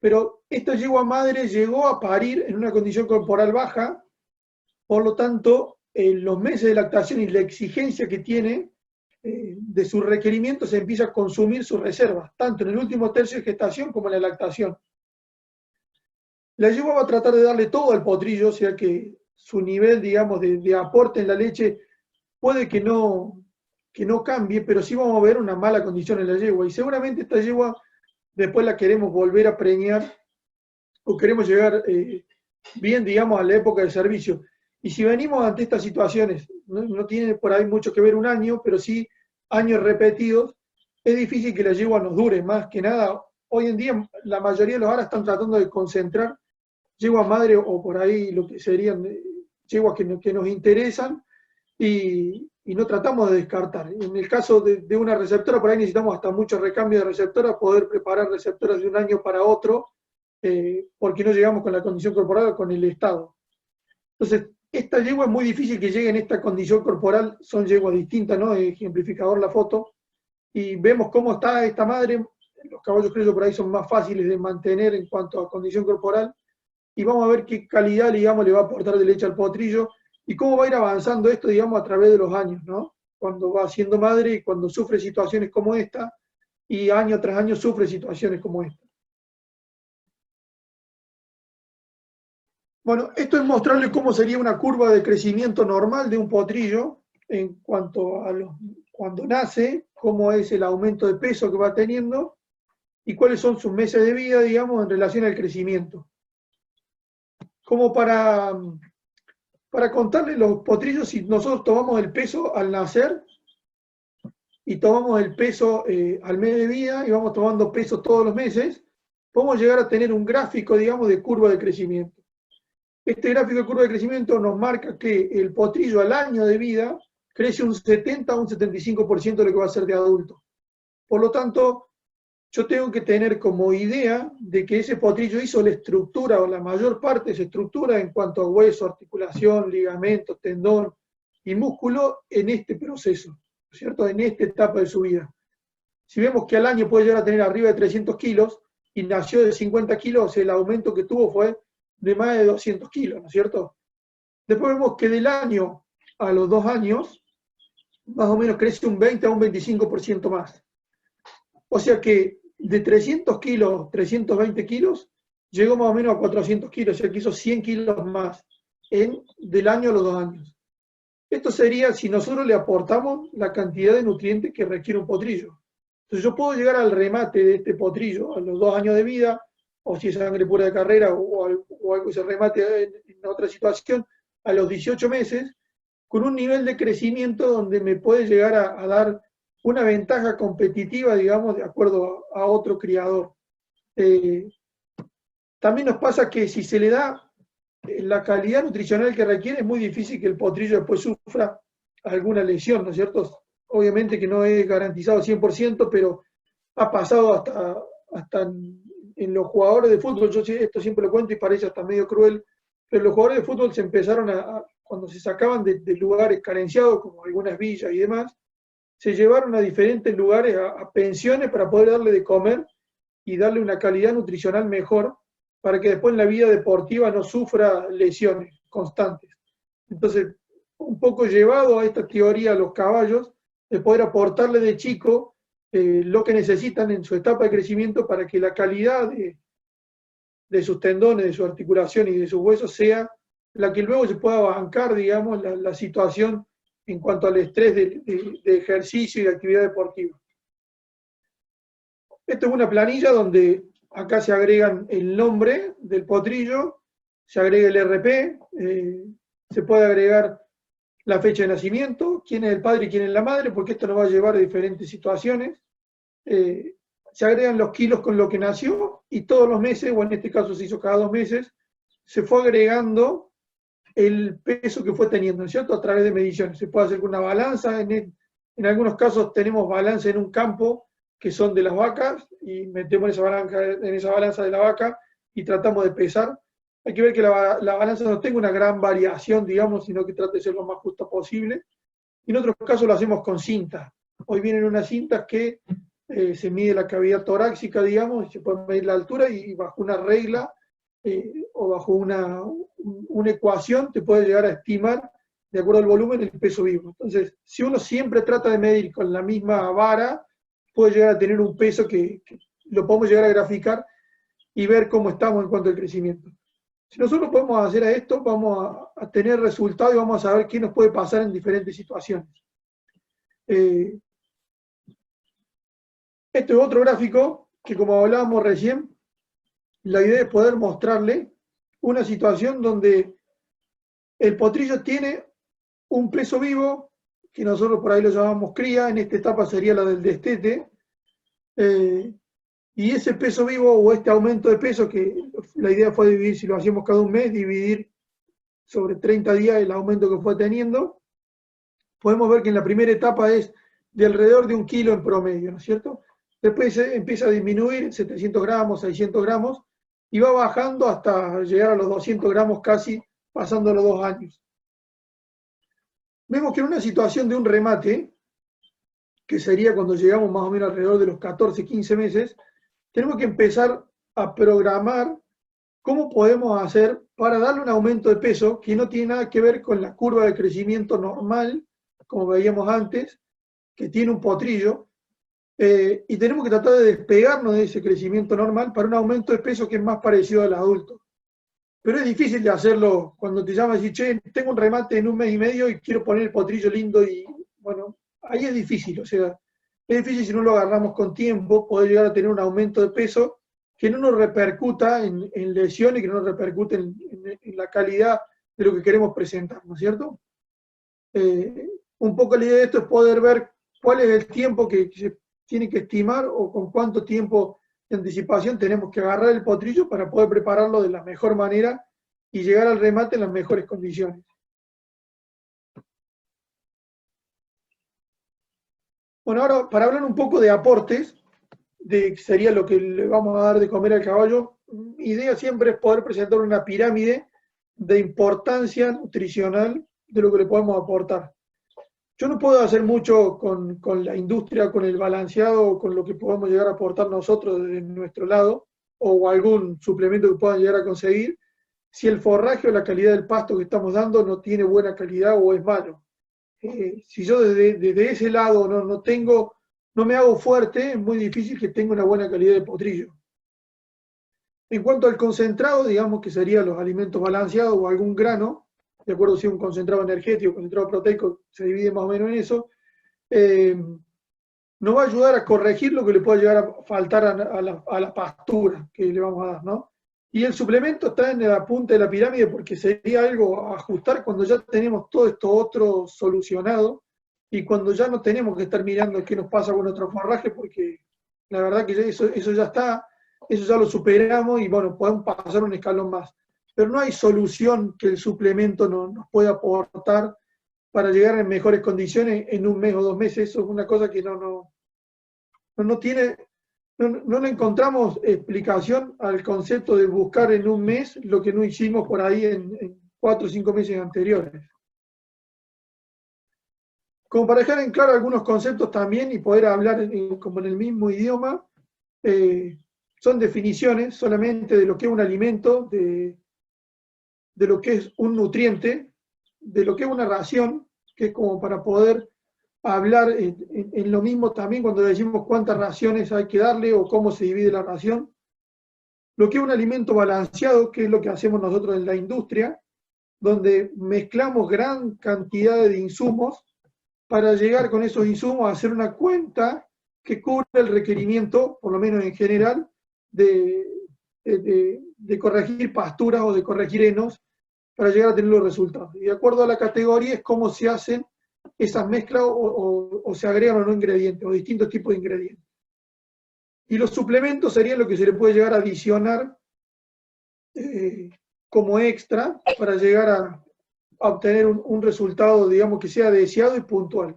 pero esta yegua madre llegó a parir en una condición corporal baja, por lo tanto, en los meses de lactación y la exigencia que tiene de sus requerimientos se empieza a consumir sus reservas, tanto en el último tercio de gestación como en la lactación. La yegua va a tratar de darle todo al potrillo, o sea que su nivel, digamos, de aporte en la leche puede que no cambie, pero sí vamos a ver una mala condición en la yegua. Y seguramente esta yegua después la queremos volver a preñar o queremos llegar bien, digamos, a la época de servicio. Y si venimos ante estas situaciones, no tiene por ahí mucho que ver un año, pero sí años repetidos, es difícil que la yegua nos dure. Más que nada, hoy en día la mayoría de los aras están tratando de concentrar yeguas madre o por ahí lo que serían yeguas que nos interesan y no tratamos de descartar. En el caso de una receptora, por ahí necesitamos hasta mucho recambio de receptoras, poder preparar receptoras de un año para otro, porque no llegamos con la condición corporal, con el estado. Entonces, esta yegua es muy difícil que llegue en esta condición corporal, son yeguas distintas, ¿no? Ejemplificador la foto, y vemos cómo está esta madre. Los caballos criollos por ahí son más fáciles de mantener en cuanto a condición corporal, y vamos a ver qué calidad, digamos, le va a aportar de leche al potrillo, y cómo va a ir avanzando esto, digamos, a través de los años, ¿no? Cuando va siendo madre y cuando sufre situaciones como esta, y año tras año sufre situaciones como esta. Bueno, esto es mostrarle cómo sería una curva de crecimiento normal de un potrillo en cuanto a cuando nace, cómo es el aumento de peso que va teniendo y cuáles son sus meses de vida, digamos, en relación al crecimiento. Como para contarles los potrillos, si nosotros tomamos el peso al nacer y tomamos el peso al mes de vida y vamos tomando peso todos los meses, podemos llegar a tener un gráfico, digamos, de curva de crecimiento. Este gráfico de curva de crecimiento nos marca que el potrillo al año de vida crece un 70 a un 75% de lo que va a ser de adulto. Por lo tanto, yo tengo que tener como idea de que ese potrillo hizo la estructura o la mayor parte de su estructura en cuanto a hueso, articulación, ligamento, tendón y músculo en este proceso, ¿cierto? En esta etapa de su vida. Si vemos que al año puede llegar a tener arriba de 300 kilos y nació de 50 kilos, el aumento que tuvo fue de más de 200 kilos, ¿no es cierto? Después vemos que del año a los 2 años, más o menos crece un 20 a un 25% más. O sea que de 300 kilos, 320 kilos, llegó más o menos a 400 kilos, o sea que hizo 100 kilos más del año a los 2 años. Esto sería si nosotros le aportamos la cantidad de nutrientes que requiere un potrillo. Entonces yo puedo llegar al remate de este potrillo a los 2 años de vida, o si es sangre pura de carrera o algo que se remate en otra situación, a los 18 meses, con un nivel de crecimiento donde me puede llegar a dar una ventaja competitiva, digamos, de acuerdo a otro criador. También nos pasa que si se le da la calidad nutricional que requiere, es muy difícil que el potrillo después sufra alguna lesión, ¿no es cierto? Obviamente que no es garantizado 100%, pero ha pasado hasta en los jugadores de fútbol. Yo esto siempre lo cuento y parece hasta medio cruel, pero los jugadores de fútbol se empezaron cuando se sacaban de lugares carenciados, como algunas villas y demás, se llevaron a diferentes lugares, a pensiones para poder darle de comer y darle una calidad nutricional mejor, para que después en la vida deportiva no sufra lesiones constantes. Entonces, un poco llevado a esta teoría a los caballos, de poder aportarle de chico lo que necesitan en su etapa de crecimiento para que la calidad de sus tendones, de su articulación y de sus huesos sea la que luego se pueda bancar, digamos, la situación en cuanto al estrés de ejercicio y de actividad deportiva. Esto es una planilla donde acá se agregan el nombre del potrillo, se agrega el RP, se puede agregar la fecha de nacimiento, quién es el padre y quién es la madre, porque esto nos va a llevar a diferentes situaciones. Se agregan los kilos con lo que nació y todos los meses, o en este caso se hizo cada 2 meses, se fue agregando el peso que fue teniendo, ¿no es cierto? A través de mediciones. Se puede hacer con una balanza, en algunos casos tenemos balanza en un campo que son de las vacas y metemos en esa balanza de la vaca y tratamos de pesar. Hay que ver que la balanza no tenga una gran variación, digamos, sino que trate de ser lo más justo posible. Y en otros casos lo hacemos con cinta. Hoy vienen unas cintas que se mide la cavidad torácica, digamos, y se puede medir la altura y bajo una regla o bajo una ecuación te puede llegar a estimar, de acuerdo al volumen, el peso vivo. Entonces, si uno siempre trata de medir con la misma vara, puede llegar a tener un peso que lo podemos llegar a graficar y ver cómo estamos en cuanto al crecimiento. Si nosotros podemos hacer esto, vamos a tener resultados y vamos a saber qué nos puede pasar en diferentes situaciones. Este es otro gráfico que, como hablábamos recién, la idea es poder mostrarle una situación donde el potrillo tiene un peso vivo, que nosotros por ahí lo llamamos cría, en esta etapa sería la del destete, y ese peso vivo o este aumento de peso, que la idea fue dividir, si lo hacíamos cada un mes, dividir sobre 30 días el aumento que fue teniendo, podemos ver que en la primera etapa es de alrededor de 1 kilo en promedio, ¿no es cierto? Después empieza a disminuir, 700 gramos, 600 gramos, y va bajando hasta llegar a los 200 gramos casi, pasando los 2 años. Vemos que en una situación de un remate, que sería cuando llegamos más o menos alrededor de los 14, 15 meses, tenemos que empezar a programar cómo podemos hacer para darle un aumento de peso que no tiene nada que ver con la curva de crecimiento normal, como veíamos antes, que tiene un potrillo, y tenemos que tratar de despegarnos de ese crecimiento normal para un aumento de peso que es más parecido al adulto. Pero es difícil de hacerlo cuando te llaman y dices, che, tengo un remate en 1 mes y medio y quiero poner el potrillo lindo y, bueno, ahí es difícil, o sea, es difícil si no lo agarramos con tiempo, poder llegar a tener un aumento de peso que no nos repercuta en lesiones, que no nos repercute en la calidad de lo que queremos presentar, ¿no es cierto? Un poco la idea de esto es poder ver cuál es el tiempo que se tiene que estimar o con cuánto tiempo de anticipación tenemos que agarrar el potrillo para poder prepararlo de la mejor manera y llegar al remate en las mejores condiciones. Bueno, ahora para hablar un poco de aportes, sería lo que le vamos a dar de comer al caballo, mi idea siempre es poder presentar una pirámide de importancia nutricional de lo que le podemos aportar. Yo no puedo hacer mucho con la industria, con el balanceado, con lo que podemos llegar a aportar nosotros desde nuestro lado, o algún suplemento que puedan llegar a conseguir, si el forraje o la calidad del pasto que estamos dando no tiene buena calidad o es malo. si yo desde ese lado no me hago fuerte, es muy difícil que tenga una buena calidad de potrillo. En cuanto al concentrado, digamos que serían los alimentos balanceados o algún grano, de acuerdo si es un concentrado energético o concentrado proteico, se divide más o menos en eso, nos va a ayudar a corregir lo que le pueda llegar a faltar a la pastura que le vamos a dar, ¿no? Y el suplemento está en la punta de la pirámide porque sería algo a ajustar cuando ya tenemos todo esto otro solucionado y cuando ya no tenemos que estar mirando qué nos pasa con nuestro forraje, porque la verdad que eso ya está, eso ya lo superamos y bueno, podemos pasar un escalón más. Pero no hay solución que el suplemento nos pueda aportar para llegar en mejores condiciones en un mes o 2 meses. Eso es una cosa que no tiene, no le encontramos explicación al concepto de buscar en un mes lo que no hicimos por ahí en 4 o 5 meses anteriores. Como para dejar en claro algunos conceptos también y poder hablar como en el mismo idioma, son definiciones solamente de lo que es un alimento, de lo que es un nutriente, de lo que es una ración, que es como para poder hablar en lo mismo también cuando decimos cuántas raciones hay que darle o cómo se divide la ración. Lo que es un alimento balanceado, que es lo que hacemos nosotros en la industria, donde mezclamos gran cantidad de insumos para llegar con esos insumos a hacer una cuenta que cubra el requerimiento, por lo menos en general, de corregir pasturas o de corregir henos para llegar a tener los resultados. Y de acuerdo a la categoría es cómo se hacen esas mezclas o se agregan o no ingredientes, o distintos tipos de ingredientes. Y los suplementos serían lo que se le puede llegar a adicionar como extra para llegar a obtener un resultado, digamos, que sea deseado y puntual.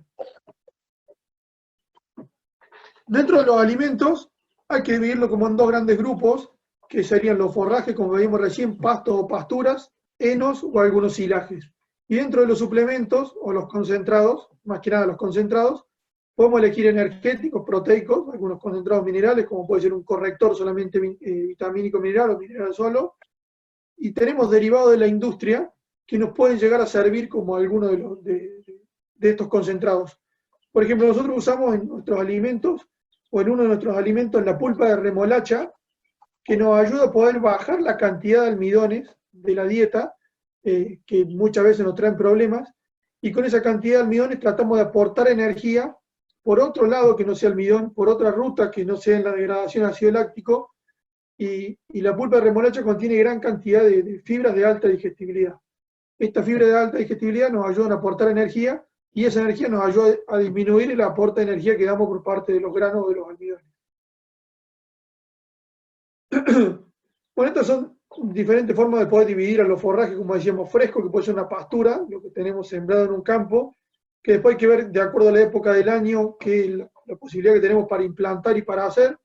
Dentro de los alimentos hay que dividirlo como en 2 grandes grupos, que serían los forrajes, como vimos recién, pastos o pasturas, henos o algunos silajes. Y dentro de los suplementos o los concentrados, más que nada los concentrados, podemos elegir energéticos, proteicos, algunos concentrados minerales, como puede ser un corrector solamente vitamínico mineral o mineral solo. Y tenemos derivados de la industria que nos pueden llegar a servir como algunos de estos concentrados. Por ejemplo, nosotros usamos en nuestros alimentos, o en uno de nuestros alimentos, la pulpa de remolacha, que nos ayuda a poder bajar la cantidad de almidones de la dieta, que muchas veces nos traen problemas, y con esa cantidad de almidones tratamos de aportar energía por otro lado que no sea almidón, por otra ruta que no sea en la degradación de ácido láctico, y la pulpa de remolacha contiene gran cantidad de fibras de alta digestibilidad. Estas fibras de alta digestibilidad nos ayudan a aportar energía, y esa energía nos ayuda a disminuir el aporte de energía que damos por parte de los granos o de los almidones. Bueno, estas son diferentes formas de poder dividir a los forrajes, como decíamos, fresco, que puede ser una pastura, lo que tenemos sembrado en un campo, que después hay que ver, de acuerdo a la época del año, que es la posibilidad que tenemos para implantar y para hacer,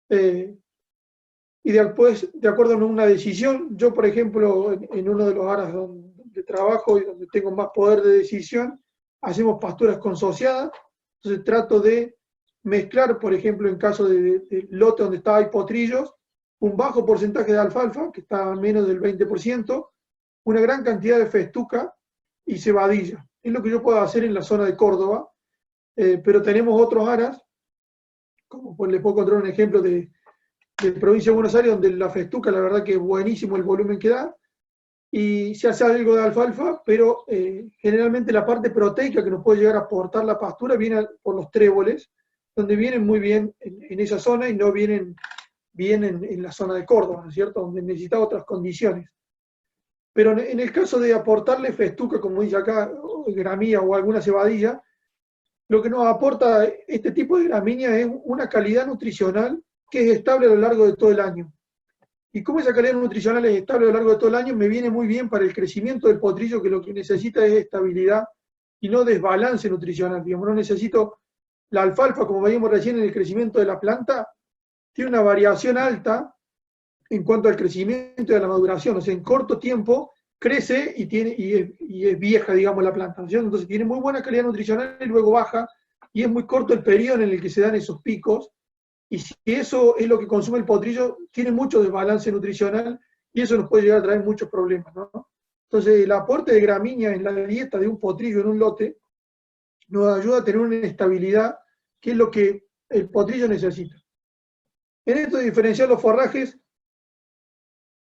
y después, de acuerdo a una decisión, yo, por ejemplo, en uno de los áreas donde trabajo y donde tengo más poder de decisión, hacemos pasturas consociadas, entonces trato de mezclar, por ejemplo, en caso de lote donde hay potrillos, un bajo porcentaje de alfalfa, que está a menos del 20%, una gran cantidad de festuca y cebadilla. Es lo que yo puedo hacer en la zona de Córdoba, pero tenemos otros aras, como pues les puedo encontrar un ejemplo de provincia de Buenos Aires, donde la festuca, la verdad que es buenísimo el volumen que da, y se hace algo de alfalfa, pero generalmente la parte proteica que nos puede llegar a aportar la pastura viene por los tréboles, donde vienen muy bien en esa zona y no vienen bien en la zona de Córdoba, ¿no es cierto?, donde necesita otras condiciones. Pero en el caso de aportarle festuca, como dice acá, o gramínea o alguna cebadilla, lo que nos aporta este tipo de gramínea es una calidad nutricional que es estable a lo largo de todo el año. Y como esa calidad nutricional es estable a lo largo de todo el año, me viene muy bien para el crecimiento del potrillo, que lo que necesita es estabilidad y no desbalance nutricional. Digamos, no necesito la alfalfa, como veíamos recién en el crecimiento de la planta, tiene una variación alta en cuanto al crecimiento y a la maduración. O sea, en corto tiempo crece y es vieja, digamos, la planta, ¿no? Entonces tiene muy buena calidad nutricional y luego baja, y es muy corto el periodo en el que se dan esos picos. Y si eso es lo que consume el potrillo, tiene mucho desbalance nutricional y eso nos puede llegar a traer muchos problemas, ¿no? Entonces, el aporte de gramínea en la dieta de un potrillo en un lote nos ayuda a tener una estabilidad, que es lo que el potrillo necesita. En esto de diferenciar los forrajes,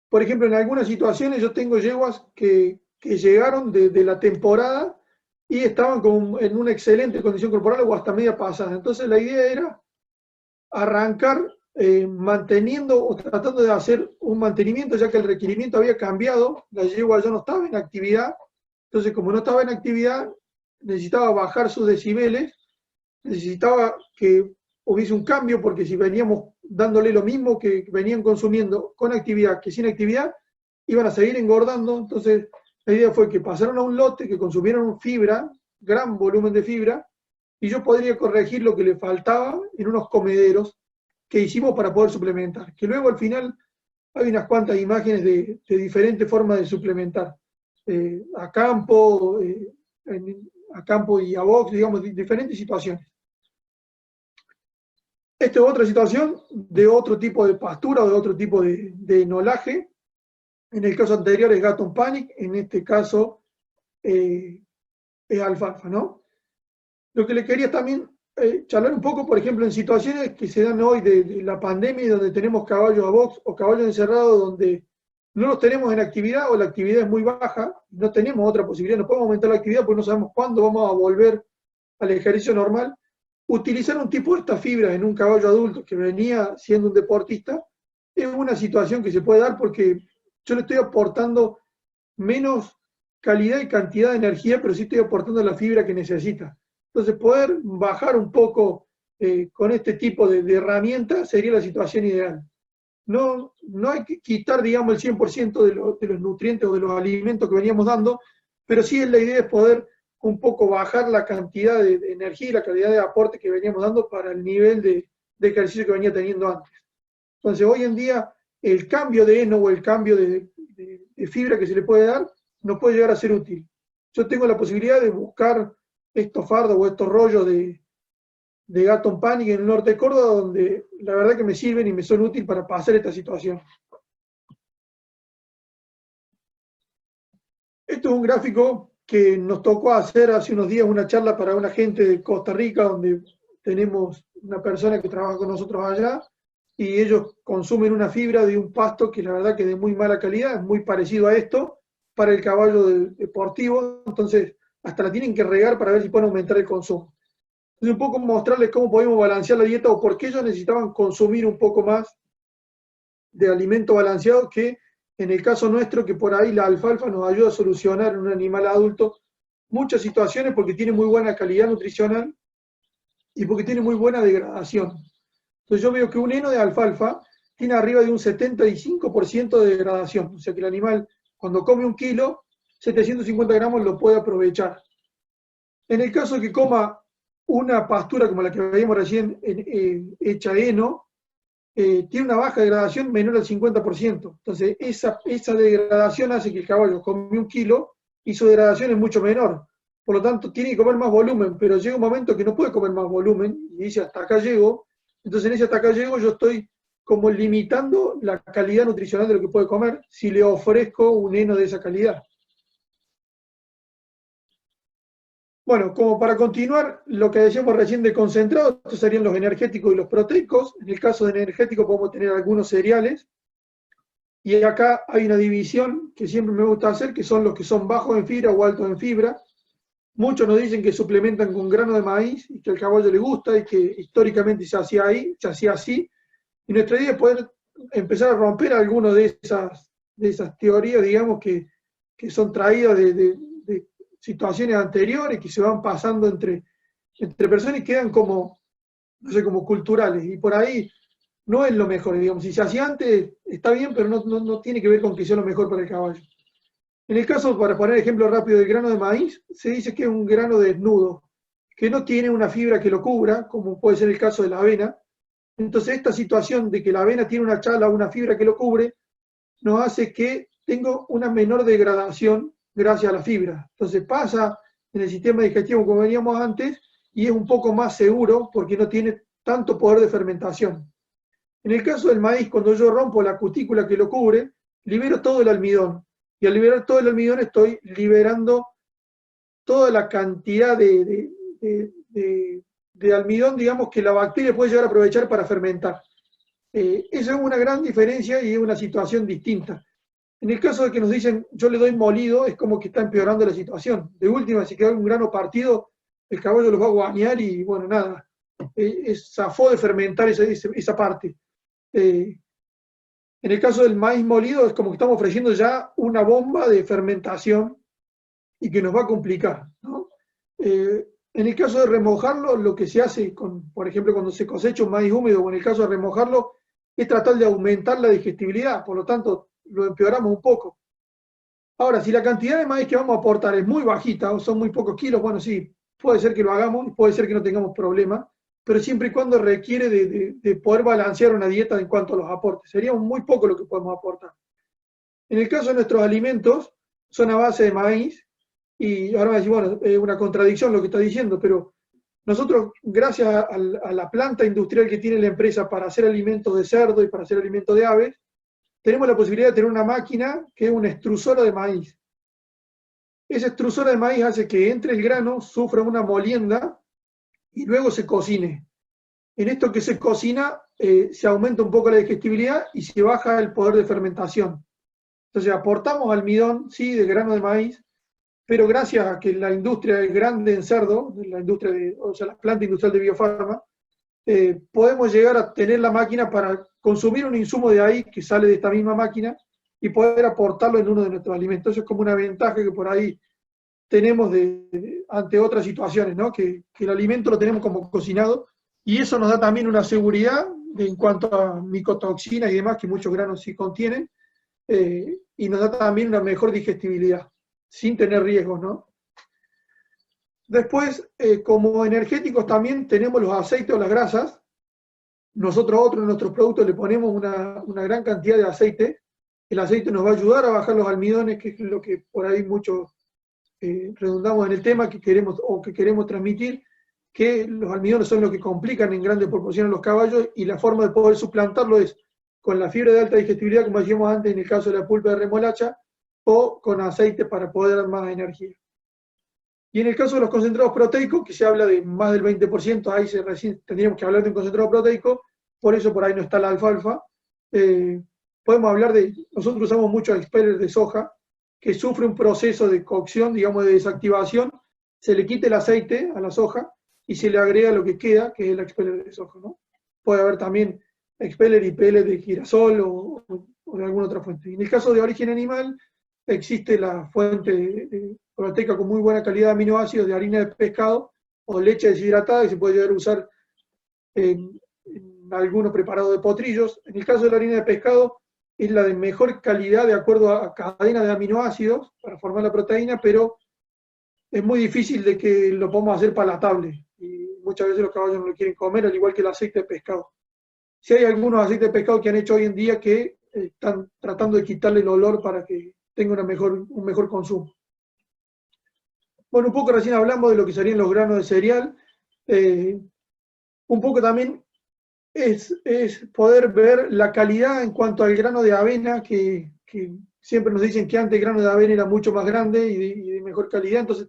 por ejemplo, en algunas situaciones yo tengo yeguas que llegaron de la temporada y estaban en una excelente condición corporal o hasta media pasada. Entonces la idea era arrancar manteniendo o tratando de hacer un mantenimiento, ya que el requerimiento había cambiado, la yegua ya no estaba en actividad, entonces como no estaba en actividad, necesitaba bajar sus decibeles, necesitaba que hubiese un cambio, porque si veníamos dándole lo mismo que venían consumiendo con actividad que sin actividad, iban a seguir engordando. Entonces la idea fue que pasaron a un lote, que consumieron fibra, gran volumen de fibra, y yo podría corregir lo que le faltaba en unos comederos que hicimos para poder suplementar. Que luego al final hay unas cuantas imágenes de diferentes formas de suplementar. A campo, a campo y a box, digamos, diferentes situaciones. Esta es otra situación de otro tipo de pastura o de otro tipo de enolaje. En el caso anterior es Gatton Panic, en este caso es alfalfa, ¿no? Lo que le quería también charlar un poco, por ejemplo, en situaciones que se dan hoy de la pandemia, donde tenemos caballos a box o caballos encerrados, donde no los tenemos en actividad o la actividad es muy baja, no tenemos otra posibilidad, no podemos aumentar la actividad porque no sabemos cuándo vamos a volver al ejercicio normal. Utilizar un tipo de estas fibras en un caballo adulto que venía siendo un deportista es una situación que se puede dar porque yo le estoy aportando menos calidad y cantidad de energía, pero sí estoy aportando la fibra que necesita. Entonces, poder bajar un poco con este tipo de herramientas sería la situación ideal. No hay que quitar, digamos, el 100% de los nutrientes o de los alimentos que veníamos dando, pero sí la idea es poder un poco bajar la cantidad de energía y la calidad de aporte que veníamos dando para el nivel de ejercicio que venía teniendo antes. Entonces, hoy en día, el cambio de heno o el cambio de fibra que se le puede dar nos puede llegar a ser útil. Yo tengo la posibilidad de buscar estos fardos o estos rollos de Gatton Panic en el norte de Córdoba, donde la verdad que me sirven y me son útiles para pasar esta situación. Esto es un gráfico que nos tocó hacer hace unos días, una charla para una gente de Costa Rica, donde tenemos una persona que trabaja con nosotros allá, y ellos consumen una fibra de un pasto que la verdad que es de muy mala calidad, es muy parecido a esto, para el caballo deportivo, entonces hasta la tienen que regar para ver si pueden aumentar el consumo. Entonces un poco mostrarles cómo podemos balancear la dieta o por qué ellos necesitaban consumir un poco más de alimento balanceado, que en el caso nuestro, que por ahí la alfalfa nos ayuda a solucionar en un animal adulto muchas situaciones porque tiene muy buena calidad nutricional y porque tiene muy buena degradación. Entonces yo veo que un heno de alfalfa tiene arriba de un 75% de degradación, o sea que el animal cuando come 1 kilo, 750 gramos lo puede aprovechar. En el caso de que coma una pastura como la que veíamos recién hecha heno, tiene una baja degradación menor al 50%. Entonces, esa degradación hace que el caballo come 1 kilo y su degradación es mucho menor. Por lo tanto, tiene que comer más volumen, pero llega un momento que no puede comer más volumen y dice hasta acá llego. Entonces, en ese hasta acá llego yo estoy como limitando la calidad nutricional de lo que puede comer si le ofrezco un heno de esa calidad. Bueno, como para continuar lo que decíamos recién de concentrado, estos serían los energéticos y los proteicos. En el caso de energéticos podemos tener algunos cereales. Y acá hay una división que siempre me gusta hacer, que son los que son bajos en fibra o altos en fibra. Muchos nos dicen que suplementan con grano de maíz y que al caballo le gusta y que históricamente se hacía así. Y nuestra idea es poder empezar a romper algunas de esas teorías, digamos, que son traídas de situaciones anteriores que se van pasando entre personas y quedan como, no sé, como culturales. Y por ahí no es lo mejor, digamos. Si se hacía antes, está bien, pero no tiene que ver con que sea lo mejor para el caballo. En el caso, para poner ejemplo rápido del grano de maíz, se dice que es un grano desnudo, que no tiene una fibra que lo cubra, como puede ser el caso de la avena. Entonces, esta situación de que la avena tiene una chala o una fibra que lo cubre, nos hace que tenga una menor degradación gracias a la fibra. Entonces pasa en el sistema digestivo como veníamos antes y es un poco más seguro porque no tiene tanto poder de fermentación. En el caso del maíz, cuando yo rompo la cutícula que lo cubre, libero todo el almidón. Y al liberar todo el almidón estoy liberando toda la cantidad de de almidón, digamos, que la bacteria puede llegar a aprovechar para fermentar. Esa es una gran diferencia y es una situación distinta. En el caso de que nos dicen, yo le doy molido, es como que está empeorando la situación. De última, si queda un grano partido, el caballo lo va a guañar y, bueno, nada, zafó de fermentar esa parte. En el caso del maíz molido, es como que estamos ofreciendo ya una bomba de fermentación y que nos va a complicar, ¿no? En el caso de remojarlo, lo que se hace, por ejemplo, cuando se cosecha un maíz húmedo, o en el caso de remojarlo, es tratar de aumentar la digestibilidad, por lo tanto, lo empeoramos un poco. Ahora, si la cantidad de maíz que vamos a aportar es muy bajita, o son muy pocos kilos, bueno, sí, puede ser que lo hagamos, puede ser que no tengamos problema, pero siempre y cuando requiere de poder balancear una dieta en cuanto a los aportes. Sería muy poco lo que podemos aportar. En el caso de nuestros alimentos, son a base de maíz, y ahora me decís, bueno, es una contradicción lo que está diciendo, pero nosotros, gracias a la planta industrial que tiene la empresa para hacer alimentos de cerdo y para hacer alimentos de aves, tenemos la posibilidad de tener una máquina que es una extrusora de maíz. Esa extrusora de maíz hace que entre el grano, sufra una molienda y luego se cocine. En esto que se cocina, se aumenta un poco la digestibilidad y se baja el poder de fermentación. Entonces aportamos almidón, sí, de grano de maíz, pero gracias a que la industria es grande en cerdo, la planta industrial de biofarma, podemos llegar a tener la máquina para consumir un insumo de ahí que sale de esta misma máquina y poder aportarlo en uno de nuestros alimentos. Eso es como una ventaja que por ahí tenemos ante otras situaciones, ¿no? Que el alimento lo tenemos como cocinado y eso nos da también una seguridad en cuanto a micotoxinas y demás que muchos granos sí contienen, y nos da también una mejor digestibilidad, sin tener riesgos, ¿no? Después, como energéticos también tenemos los aceites o las grasas. Nosotros a otros de nuestros productos le ponemos una gran cantidad de aceite. El aceite nos va a ayudar a bajar los almidones, que es lo que por ahí muchos redundamos en el tema que queremos transmitir, que los almidones son los que complican en grande proporción a los caballos y la forma de poder suplantarlo es con la fibra de alta digestibilidad, como decíamos antes en el caso de la pulpa de remolacha, o con aceite para poder dar más energía. Y en el caso de los concentrados proteicos, que se habla de más del 20%, ahí recién tendríamos que hablar de un concentrado proteico, por eso por ahí no está la alfalfa. Podemos hablar nosotros usamos mucho expeller de soja, que sufre un proceso de cocción, digamos de desactivación, se le quita el aceite a la soja y se le agrega lo que queda, que es el expeller de soja, ¿no? Puede haber también expeller y pellet de girasol o de alguna otra fuente. Y en el caso de origen animal, existe la fuente proteica con muy buena calidad de aminoácidos de harina de pescado o leche deshidratada que se puede llegar a usar en algunos preparados de potrillos. En el caso de la harina de pescado es la de mejor calidad de acuerdo a cadena de aminoácidos para formar la proteína, pero es muy difícil de que lo podamos hacer palatable y muchas veces los caballos no lo quieren comer, al igual que el aceite de pescado. Si hay algunos aceites de pescado que han hecho hoy en día que están tratando de quitarle el olor para que tenga un mejor consumo. Bueno, un poco recién hablamos de lo que serían los granos de cereal. Un poco también es poder ver la calidad en cuanto al grano de avena, que siempre nos dicen que antes el grano de avena era mucho más grande y de mejor calidad, entonces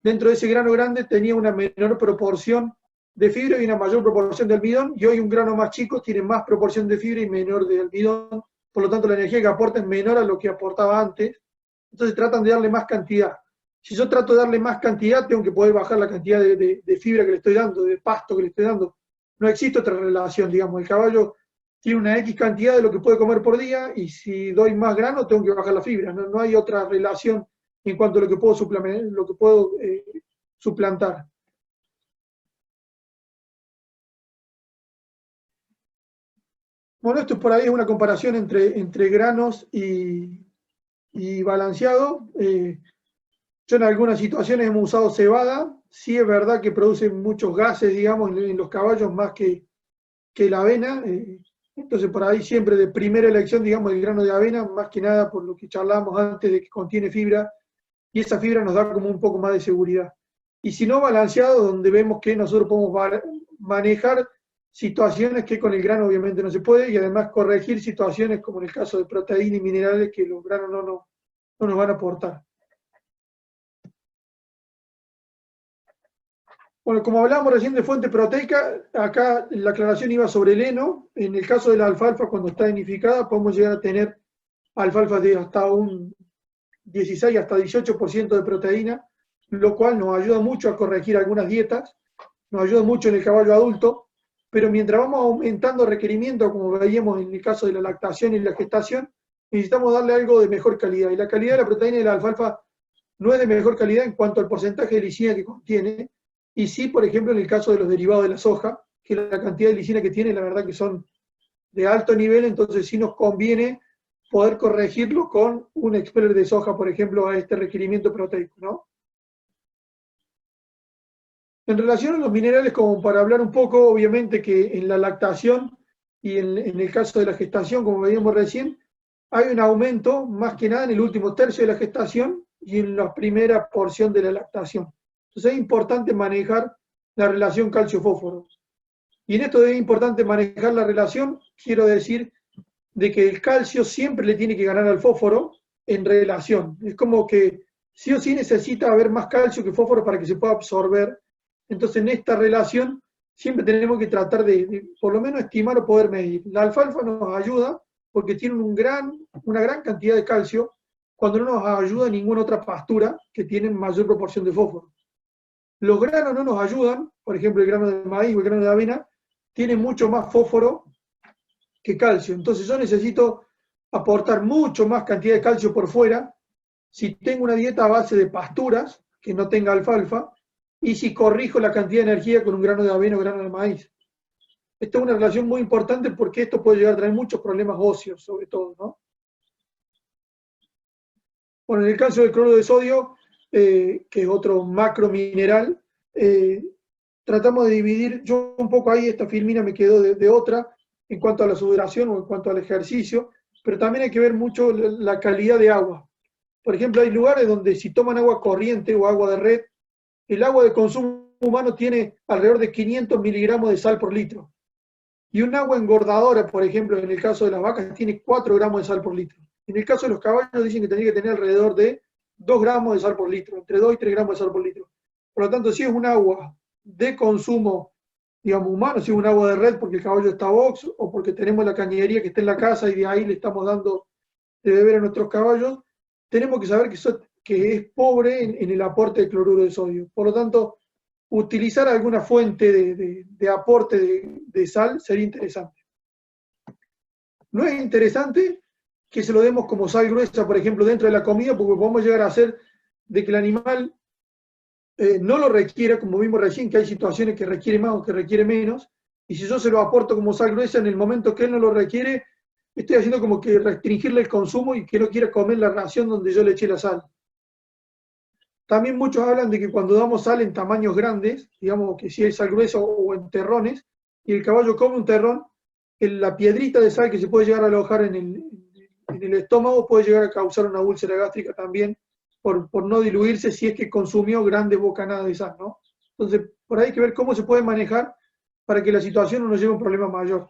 dentro de ese grano grande tenía una menor proporción de fibra y una mayor proporción de almidón, y hoy un grano más chico tiene más proporción de fibra y menor de almidón, por lo tanto la energía que aporta es menor a lo que aportaba antes, entonces tratan de darle más cantidad. Si yo trato de darle más cantidad, tengo que poder bajar la cantidad de fibra que le estoy dando, de pasto que le estoy dando. No existe otra relación, digamos, el caballo tiene una X cantidad de lo que puede comer por día, y si doy más grano, tengo que bajar la fibra, no hay otra relación en cuanto a lo que puedo suplantar. Bueno, esto por ahí es una comparación entre granos y balanceado. Yo en algunas situaciones hemos usado cebada, sí es verdad que produce muchos gases, digamos, en los caballos más que la avena, entonces por ahí siempre de primera elección, digamos, el grano de avena, más que nada por lo que charlábamos antes de que contiene fibra, y esa fibra nos da como un poco más de seguridad. Y si no balanceado, donde vemos que nosotros podemos manejar situaciones que con el grano obviamente no se puede, y además corregir situaciones como en el caso de proteínas y minerales que los granos no nos van a aportar. Bueno, como hablábamos recién de fuente proteica, acá la aclaración iba sobre el heno. En el caso de la alfalfa, cuando está enificada, podemos llegar a tener alfalfa de hasta un 16 hasta 18% de proteína, lo cual nos ayuda mucho a corregir algunas dietas, nos ayuda mucho en el caballo adulto, pero mientras vamos aumentando requerimientos, como veíamos en el caso de la lactación y la gestación, necesitamos darle algo de mejor calidad. Y la calidad de la proteína de la alfalfa no es de mejor calidad en cuanto al porcentaje de lisina que contiene, y sí, por ejemplo, en el caso de los derivados de la soja, que la cantidad de lisina que tiene, la verdad que son de alto nivel, entonces sí nos conviene poder corregirlo con un expeller de soja, por ejemplo, a este requerimiento proteico, ¿no? En relación a los minerales, como para hablar un poco, obviamente que en la lactación y en el caso de la gestación, como veíamos recién, hay un aumento más que nada en el último tercio de la gestación y en la primera porción de la lactación. Entonces es importante manejar la relación calcio-fósforo. Y en esto de importante manejar la relación, quiero decir de que el calcio siempre le tiene que ganar al fósforo en relación. Es como que sí o sí necesita haber más calcio que fósforo para que se pueda absorber. Entonces en esta relación siempre tenemos que tratar de por lo menos estimar o poder medir. La alfalfa nos ayuda porque tiene una gran cantidad de calcio, cuando no nos ayuda ninguna otra pastura que tiene mayor proporción de fósforo. Los granos no nos ayudan, por ejemplo el grano de maíz o el grano de avena, tiene mucho más fósforo que calcio. Entonces yo necesito aportar mucho más cantidad de calcio por fuera si tengo una dieta a base de pasturas que no tenga alfalfa y si corrijo la cantidad de energía con un grano de avena o grano de maíz. Esta es una relación muy importante porque esto puede llegar a traer muchos problemas óseos, sobre todo, ¿no? Bueno, en el caso del cloruro de sodio, que es otro macromineral, tratamos de dividir, yo un poco ahí, esta filmina me quedó de otra, en cuanto a la sudoración o en cuanto al ejercicio, pero también hay que ver mucho la calidad de agua. Por ejemplo, hay lugares donde si toman agua corriente o agua de red, el agua de consumo humano tiene alrededor de 500 miligramos de sal por litro. Y un agua engordadora, por ejemplo, en el caso de las vacas, tiene 4 gramos de sal por litro. En el caso de los caballos dicen que tendría que tener alrededor de 2 gramos de sal por litro, entre 2 y 3 gramos de sal por litro. Por lo tanto, si es un agua de consumo, digamos, humano, si es un agua de red porque el caballo está box o porque tenemos la cañería que está en la casa y de ahí le estamos dando de beber a nuestros caballos, tenemos que saber que es pobre en el aporte de cloruro de sodio. Por lo tanto, utilizar alguna fuente de aporte de sal sería interesante. No es interesante que se lo demos como sal gruesa, por ejemplo, dentro de la comida, porque podemos llegar a hacer de que el animal no lo requiera, como vimos recién, que hay situaciones que requiere más o que requiere menos, y si yo se lo aporto como sal gruesa en el momento que él no lo requiere, estoy haciendo como que restringirle el consumo y que no quiera comer la ración donde yo le eché la sal. También muchos hablan de que cuando damos sal en tamaños grandes, digamos que si es sal gruesa o en terrones, y el caballo come un terrón, la piedrita de sal que se puede llegar a alojar en el estómago puede llegar a causar una úlcera gástrica también, por no diluirse si es que consumió grandes bocanadas de sal, ¿no? Entonces, por ahí hay que ver cómo se puede manejar para que la situación no nos lleve a un problema mayor.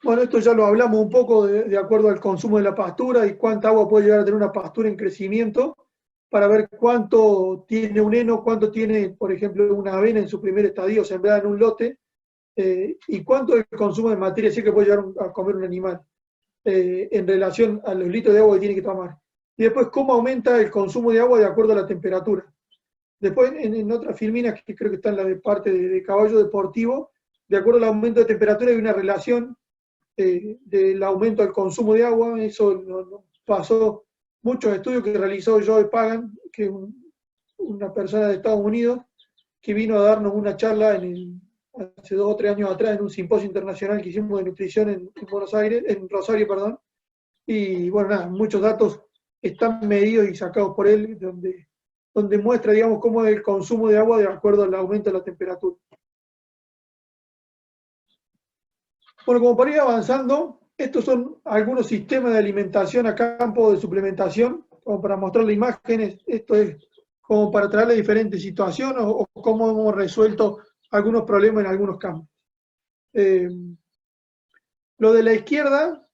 Bueno, esto ya lo hablamos un poco de acuerdo al consumo de la pastura y cuánta agua puede llegar a tener una pastura en crecimiento, para ver cuánto tiene un heno, cuánto tiene, por ejemplo, una avena en su primer estadio sembrada en un lote, y cuánto es el consumo de materia seca que puede llegar a comer un animal en relación a los litros de agua que tiene que tomar. Y después cómo aumenta el consumo de agua de acuerdo a la temperatura. Después en otras filminas, que creo que está en la de parte de caballo deportivo, de acuerdo al aumento de temperatura hay una relación del aumento del consumo de agua. Eso pasó muchos estudios que realizó Joe Pagan, que es una persona de Estados Unidos, que vino a darnos una charla hace 2 o 3 años atrás en un simposio internacional que hicimos de nutrición en Buenos Aires, en Rosario, perdón. Y bueno, nada, muchos datos están medidos y sacados por él, donde muestra, digamos, cómo es el consumo de agua de acuerdo al aumento de la temperatura. Bueno, como para ir avanzando, estos son algunos sistemas de alimentación a campo de suplementación, como para mostrarle imágenes. Esto es como para traerle diferentes situaciones o cómo hemos resuelto algunos problemas en algunos campos. Lo de la izquierda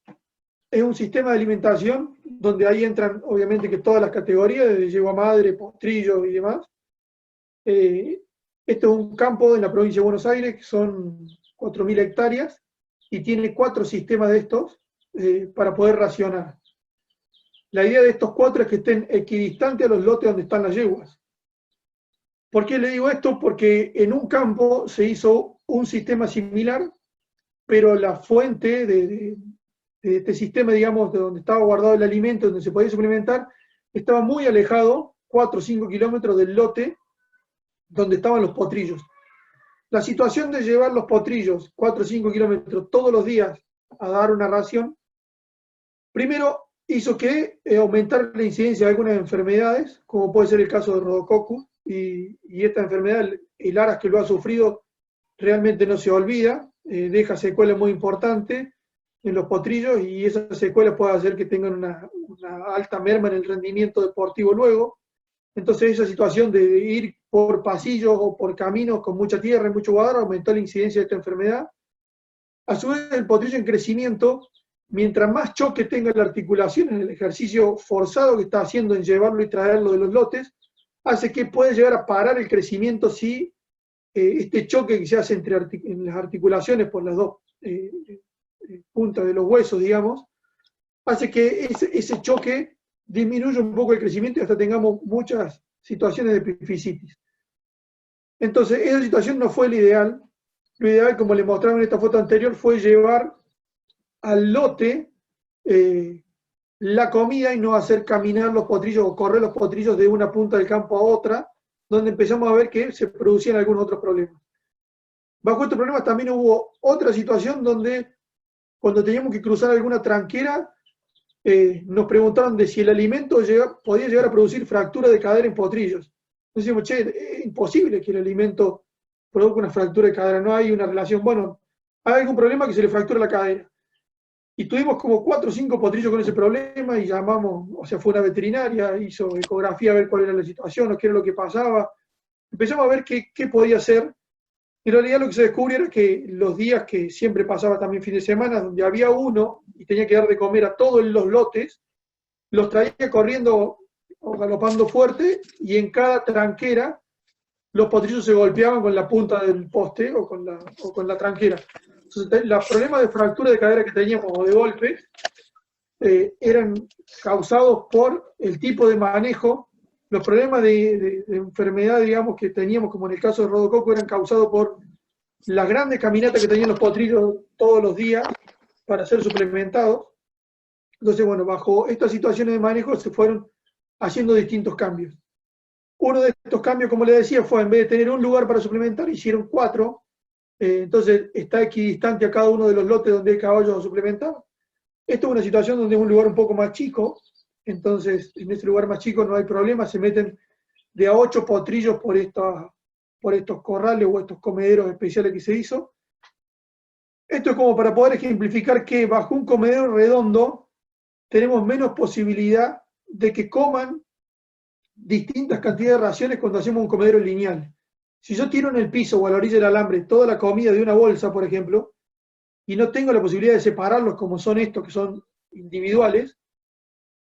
es un sistema de alimentación donde ahí entran obviamente que todas las categorías, desde yegua madre, potrillo y demás. Esto es un campo en la provincia de Buenos Aires, que son 4.000 hectáreas, y tiene 4 sistemas de estos para poder racionar. La idea de estos 4 es que estén equidistantes a los lotes donde están las yeguas. ¿Por qué le digo esto? Porque en un campo se hizo un sistema similar, pero la fuente de este sistema, digamos, de donde estaba guardado el alimento, donde se podía suplementar, estaba muy alejado, 4 o 5 kilómetros del lote donde estaban los potrillos. La situación de llevar los potrillos 4 o 5 kilómetros todos los días a dar una ración, primero hizo que aumentara la incidencia de algunas enfermedades, como puede ser el caso de Rhodococcus, y esta enfermedad, el aras que lo ha sufrido, realmente no se olvida, deja secuelas muy importantes en los potrillos, y esas secuelas pueden hacer que tengan una alta merma en el rendimiento deportivo luego. Entonces esa situación de ir por pasillos o por caminos con mucha tierra y mucho guadar aumentó la incidencia de esta enfermedad. A su vez, el potrillo en crecimiento, mientras más choque tenga la articulación en el ejercicio forzado que está haciendo en llevarlo y traerlo de los lotes, hace que puede llegar a parar el crecimiento si este choque que se hace en las articulaciones por las dos puntas de los huesos, digamos, hace que ese choque disminuya un poco el crecimiento y hasta tengamos muchas situaciones de epifisitis. Entonces, esa situación no fue la ideal. Lo ideal, como le mostraba en esta foto anterior, fue llevar al lote la comida y no hacer caminar los potrillos o correr los potrillos de una punta del campo a otra, donde empezamos a ver que se producían algunos otros problemas. Bajo estos problemas también hubo otra situación donde, cuando teníamos que cruzar alguna tranquera, nos preguntaron de si el alimento podía llegar a producir fractura de cadera en potrillos. Entonces decimos, che, es imposible que el alimento produzca una fractura de cadera, no hay una relación. Bueno, hay algún problema que se le fractura la cadera. Y tuvimos como 4 o 5 potrillos con ese problema y llamamos, o sea, fue una veterinaria, hizo ecografía a ver cuál era la situación o qué era lo que pasaba. Empezamos a ver qué podía hacer. En realidad lo que se descubrió era que los días que siempre pasaba también fin de semana, donde había uno y tenía que dar de comer a todos los lotes, los traía corriendo o galopando fuerte, y en cada tranquera los potrillos se golpeaban con la punta del poste o con la tranquera. Entonces, los problemas de fractura de cadera que teníamos o de golpe eran causados por el tipo de manejo. Los problemas de enfermedad, digamos, que teníamos, como en el caso de Rhodococcus, eran causados por las grandes caminatas que tenían los potrillos todos los días para ser suplementados. Entonces, bueno, bajo estas situaciones de manejo se fueron haciendo distintos cambios. Uno de estos cambios, como les decía, fue en vez de tener un lugar para suplementar, hicieron 4. Entonces está equidistante a cada uno de los lotes donde hay caballos a suplementar. Esto es una situación donde es un lugar un poco más chico, entonces en ese lugar más chico no hay problema, se meten de a 8 potrillos por estos corrales o estos comederos especiales que se hizo. Esto es como para poder ejemplificar que bajo un comedero redondo tenemos menos posibilidad de que coman distintas cantidades de raciones cuando hacemos un comedero lineal. Si yo tiro en el piso o a la orilla del alambre toda la comida de una bolsa, por ejemplo, y no tengo la posibilidad de separarlos como son estos, que son individuales,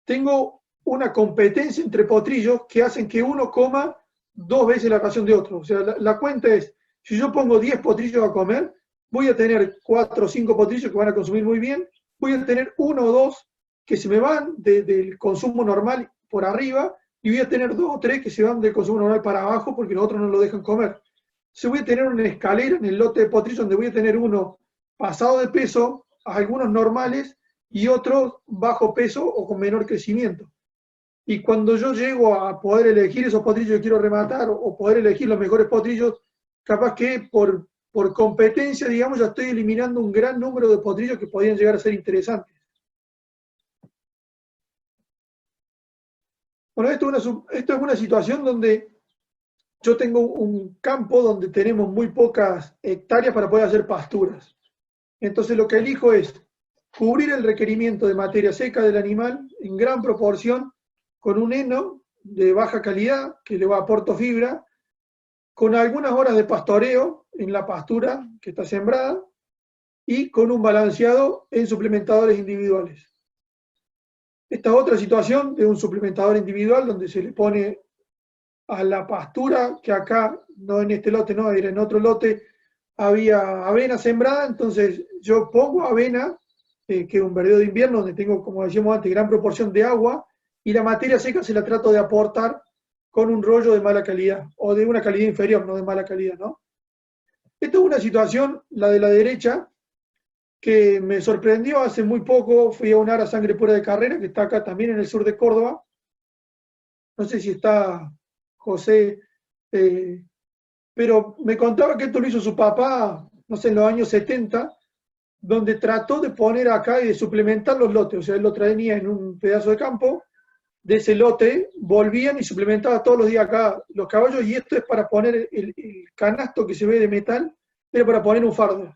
tengo una competencia entre potrillos que hacen que uno coma 2 veces la ración de otro. O sea, la cuenta es, si yo pongo 10 potrillos a comer, voy a tener 4 o 5 potrillos que van a consumir muy bien, voy a tener 1 o 2 que se me van del consumo normal por arriba, y voy a tener 2 o 3 que se van del consumo normal para abajo porque los otros no lo dejan comer. Entonces voy a tener una escalera en el lote de potrillos donde voy a tener uno pasado de peso, algunos normales y otros bajo peso o con menor crecimiento. Y cuando yo llego a poder elegir esos potrillos que quiero rematar o poder elegir los mejores potrillos, capaz que por competencia, digamos, ya estoy eliminando un gran número de potrillos que podrían llegar a ser interesantes. Bueno, esto es una situación donde yo tengo un campo donde tenemos muy pocas hectáreas para poder hacer pasturas. Entonces lo que elijo es cubrir el requerimiento de materia seca del animal en gran proporción con un heno de baja calidad que le aporto fibra, con algunas horas de pastoreo en la pastura que está sembrada y con un balanceado en suplementadores individuales. Esta es otra situación de un suplementador individual donde se le pone a la pastura, que acá, no en este lote, no, era en otro lote, había avena sembrada, entonces yo pongo avena, que es un verdeo de invierno, donde tengo, como decíamos antes, gran proporción de agua, y la materia seca se la trato de aportar con un rollo de mala calidad, o de una calidad inferior, no de mala calidad, ¿no? Esta es una situación, la de la derecha, que me sorprendió hace muy poco. Fui a un ARA Sangre Pura de Carrera, que está acá también en el sur de Córdoba. No sé si está José, eh, pero me contaba que esto lo hizo su papá, no sé, en los años 70, donde trató de poner acá y de suplementar los lotes. O sea, él lo traía en un pedazo de campo, de ese lote volvían y suplementaba todos los días acá los caballos, y esto es para poner el canasto que se ve de metal, era para poner un fardo.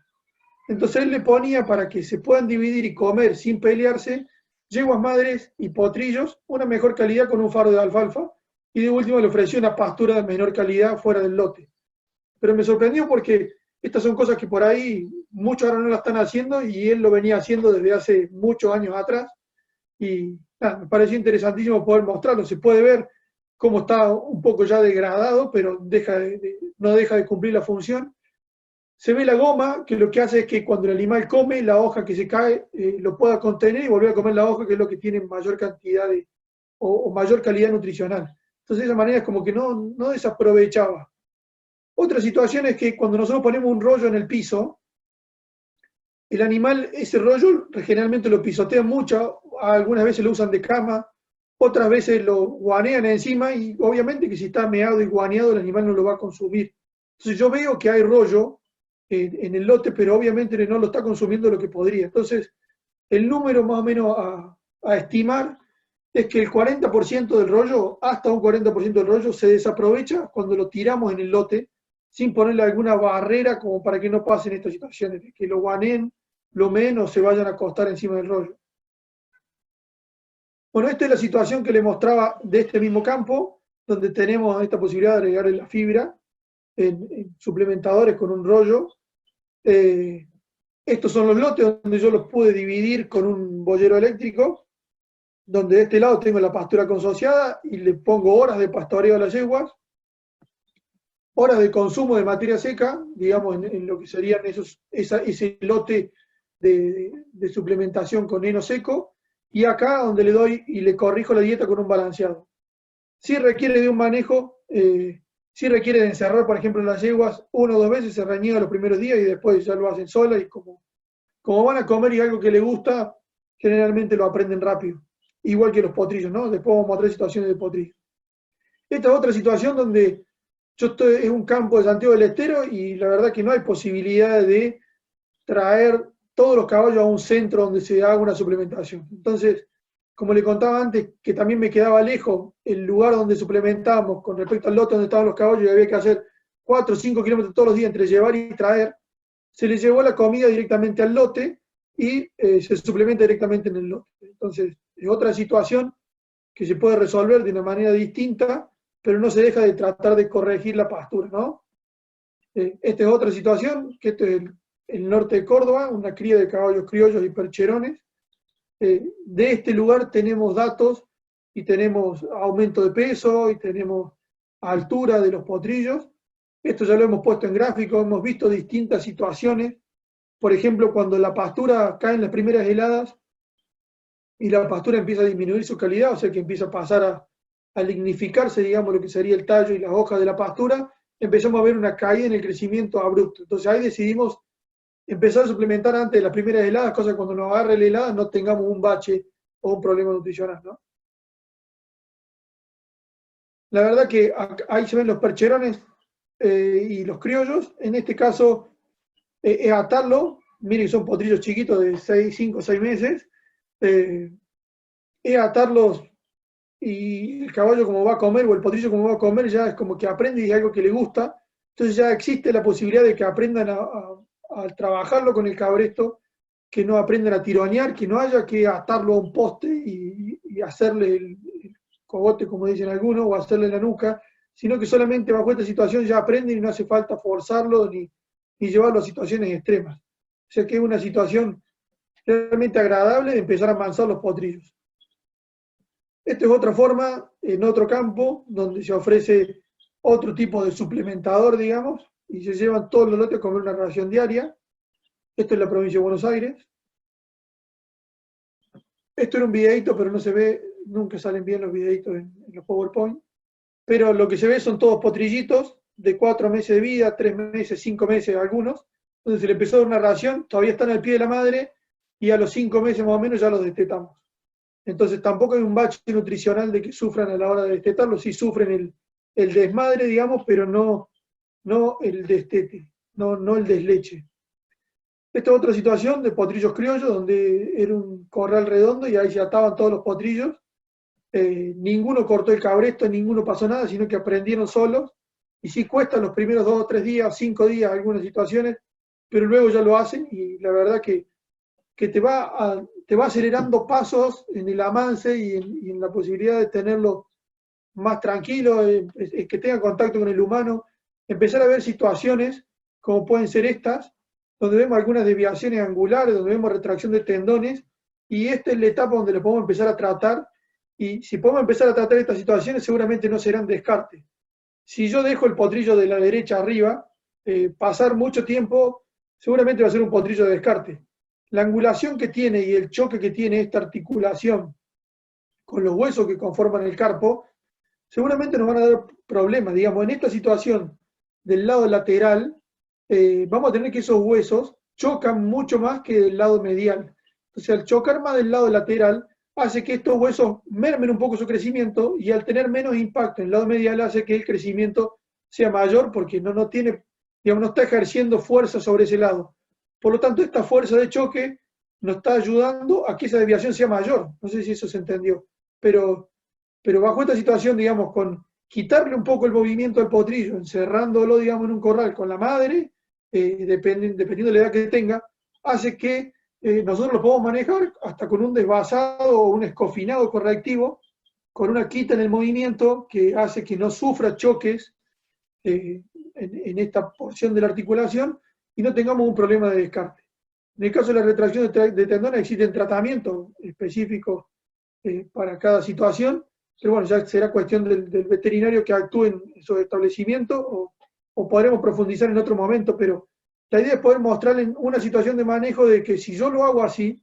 Entonces él le ponía, para que se puedan dividir y comer sin pelearse, yeguas madres y potrillos, una mejor calidad con un fardo de alfalfa, y de último le ofreció una pastura de menor calidad fuera del lote. Pero me sorprendió porque estas son cosas que por ahí muchos ahora no la están haciendo, y él lo venía haciendo desde hace muchos años atrás, y nada, me pareció interesantísimo poder mostrarlo. Se puede ver cómo está un poco ya degradado, pero no deja de cumplir la función. Se ve la goma, que lo que hace es que cuando el animal come, la hoja que se cae lo pueda contener y volver a comer la hoja, que es lo que tiene mayor cantidad o mayor calidad nutricional. Entonces, de esa manera es como que no desaprovechaba. Otra situación es que cuando nosotros ponemos un rollo en el piso, el animal, ese rollo generalmente lo pisotean mucho, algunas veces lo usan de cama, otras veces lo guanean encima, y obviamente que si está meado y guaneado el animal no lo va a consumir. Entonces yo veo que hay rollo en el lote, pero obviamente no lo está consumiendo lo que podría. Entonces el número más o menos a estimar es que el 40% del rollo, hasta un 40% del rollo, se desaprovecha cuando lo tiramos en el lote, sin ponerle alguna barrera como para que no pasen estas situaciones, de que lo guaneen, lo menos se vayan a acostar encima del rollo. Bueno, esta es la situación que le mostraba de este mismo campo, donde tenemos esta posibilidad de agregarle la fibra en suplementadores con un rollo. Estos son los lotes donde yo los pude dividir con un boyero eléctrico, donde de este lado tengo la pastura consociada y le pongo horas de pastoreo a las yeguas, horas de consumo de materia seca, digamos, en lo que serían ese lote de suplementación con heno seco, y acá donde le doy y le corrijo la dieta con un balanceado. Sí requiere de un manejo, sí requiere de encerrar, por ejemplo, las yeguas 1 o 2 veces, se reniega los primeros días y después ya lo hacen sola, y como van a comer y algo que les gusta, generalmente lo aprenden rápido. Igual que los potrillos, ¿no? Después vamos a mostrar situaciones de potrillos. Esta es otra situación donde yo estoy en un campo de Santiago del Estero, y la verdad que no hay posibilidad de traer todos los caballos a un centro donde se haga una suplementación. Entonces, como le contaba antes, que también me quedaba lejos el lugar donde suplementábamos con respecto al lote donde estaban los caballos, y había que hacer 4 o 5 kilómetros todos los días entre llevar y traer, se le llevó la comida directamente al lote y se suplementa directamente en el lote. Entonces, es otra situación que se puede resolver de una manera distinta, pero no se deja de tratar de corregir la pastura, ¿no? Esta es otra situación, que esto es el norte de Córdoba, una cría de caballos criollos y percherones. De este lugar tenemos datos y tenemos aumento de peso y tenemos altura de los potrillos. Esto ya lo hemos puesto en gráfico, hemos visto distintas situaciones. Por ejemplo, cuando la pastura cae en las primeras heladas y la pastura empieza a disminuir su calidad, o sea que empieza a pasar a lignificarse, digamos, lo que sería el tallo y las hojas de la pastura, empezamos a ver una caída en el crecimiento abrupto. Entonces ahí decidimos empezar a suplementar antes de las primeras heladas, cosa que cuando nos agarre la helada no tengamos un bache o un problema nutricional, ¿no? La verdad que ahí se ven los percherones y los criollos. En este caso es atarlo. Miren, son potrillos chiquitos de 5 o 6 meses. Es atarlos, y el caballo como va a comer, o el potrillo como va a comer, ya es como que aprende y es algo que le gusta. Entonces ya existe la posibilidad de que aprendan a trabajarlo con el cabresto, que no aprendan a tironear, que no haya que atarlo a un poste y hacerle el cogote, como dicen algunos, o hacerle la nuca, sino que solamente bajo esta situación ya aprenden y no hace falta forzarlo ni llevarlo a situaciones extremas. O sea que es una situación realmente agradable de empezar a amansar los potrillos. Esta es otra forma, en otro campo, donde se ofrece otro tipo de suplementador, digamos, y se llevan todos los lotes a comer una ración diaria. Esto es la provincia de Buenos Aires. Esto era un videito, pero no se ve, nunca salen bien los videitos en los PowerPoint. Pero lo que se ve son todos potrillitos de 4 meses de vida, 3 meses, 5 meses algunos, donde se le empezó a dar una ración, todavía están al pie de la madre y a los 5 meses más o menos ya los destetamos. Entonces tampoco hay un bache nutricional de que sufran a la hora de destetarlo, sí sufren el desmadre, digamos, pero no el destete, no el desleche. Esta es otra situación de potrillos criollos, donde era un corral redondo y ahí se ataban todos los potrillos. Ninguno cortó el cabresto, ninguno pasó nada, sino que aprendieron solos. Y sí cuestan los primeros 2 o 3 días, 5 días, algunas situaciones, pero luego ya lo hacen y la verdad que te va acelerando pasos en el avance y en la posibilidad de tenerlo más tranquilo, que tenga contacto con el humano, empezar a ver situaciones como pueden ser estas, donde vemos algunas desviaciones angulares, donde vemos retracción de tendones, y esta es la etapa donde lo podemos empezar a tratar, y si podemos empezar a tratar estas situaciones, seguramente no serán descarte. Si yo dejo el potrillo de la derecha arriba, pasar mucho tiempo, seguramente va a ser un potrillo de descarte. La angulación que tiene y el choque que tiene esta articulación con los huesos que conforman el carpo, seguramente nos van a dar problemas. Digamos, en esta situación del lado lateral, vamos a tener que esos huesos chocan mucho más que del lado medial. Entonces, al chocar más del lado lateral, hace que estos huesos mermen un poco su crecimiento y al tener menos impacto en el lado medial hace que el crecimiento sea mayor porque no tiene, digamos, no está ejerciendo fuerza sobre ese lado. Por lo tanto, esta fuerza de choque nos está ayudando a que esa desviación sea mayor. No sé si eso se entendió, pero bajo esta situación, digamos, con quitarle un poco el movimiento al potrillo, encerrándolo, digamos, en un corral con la madre, dependiendo de la edad que tenga, hace que nosotros lo podemos manejar hasta con un desvasado o un escofinado correctivo, con una quita en el movimiento que hace que no sufra choques en esta porción de la articulación y no tengamos un problema de descarte. En el caso de la retracción de tendones existen tratamientos específicos para cada situación, pero bueno, ya será cuestión del veterinario que actúe en esos establecimientos o podremos profundizar en otro momento, pero la idea es poder mostrarle una situación de manejo de que si yo lo hago así,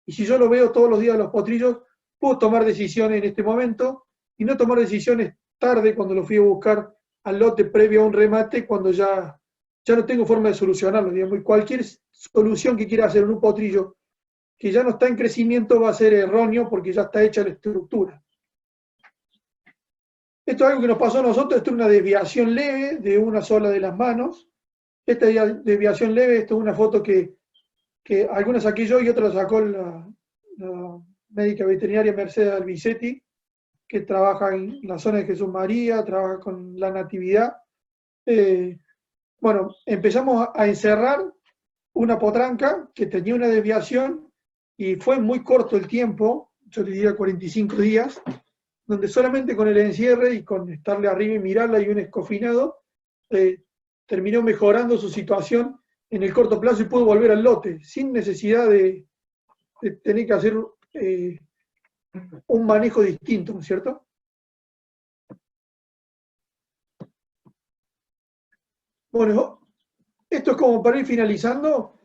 y si yo lo veo todos los días los potrillos, puedo tomar decisiones en este momento y no tomar decisiones tarde cuando lo fui a buscar al lote previo a un remate, cuando ya no tengo forma de solucionarlo, digamos, y cualquier solución que quiera hacer en un potrillo que ya no está en crecimiento va a ser erróneo porque ya está hecha la estructura. Esto es algo que nos pasó a nosotros, esto es una desviación leve de una sola de las manos. Esta desviación leve, esto es una foto que algunas saqué yo y otra la sacó la médica veterinaria Mercedes Albisetti, que trabaja en la zona de Jesús María, trabaja con la natividad. Bueno, empezamos a encerrar una potranca que tenía una desviación y fue muy corto el tiempo, yo le diría 45 días, donde solamente con el encierre y con estarle arriba y mirarla y un escofinado, terminó mejorando su situación en el corto plazo y pudo volver al lote, sin necesidad de tener que hacer un manejo distinto, ¿no es cierto? Bueno, esto es como para ir finalizando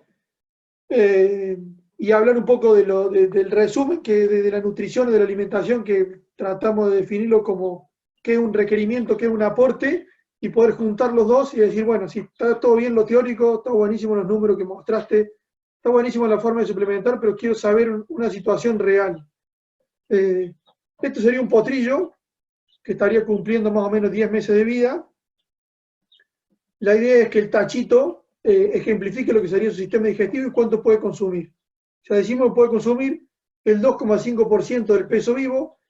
y hablar un poco del resumen que de la nutrición y de la alimentación, que tratamos de definirlo como qué es un requerimiento, qué es un aporte, y poder juntar los dos y decir, bueno, si está todo bien lo teórico, está buenísimo los números que mostraste, está buenísimo la forma de suplementar, pero quiero saber una situación real. Esto sería un potrillo que estaría cumpliendo más o menos 10 meses de vida. La idea es que el tachito ejemplifique lo que sería su sistema digestivo y cuánto puede consumir. Ya decimos que puede consumir el 2,5% del peso vivo.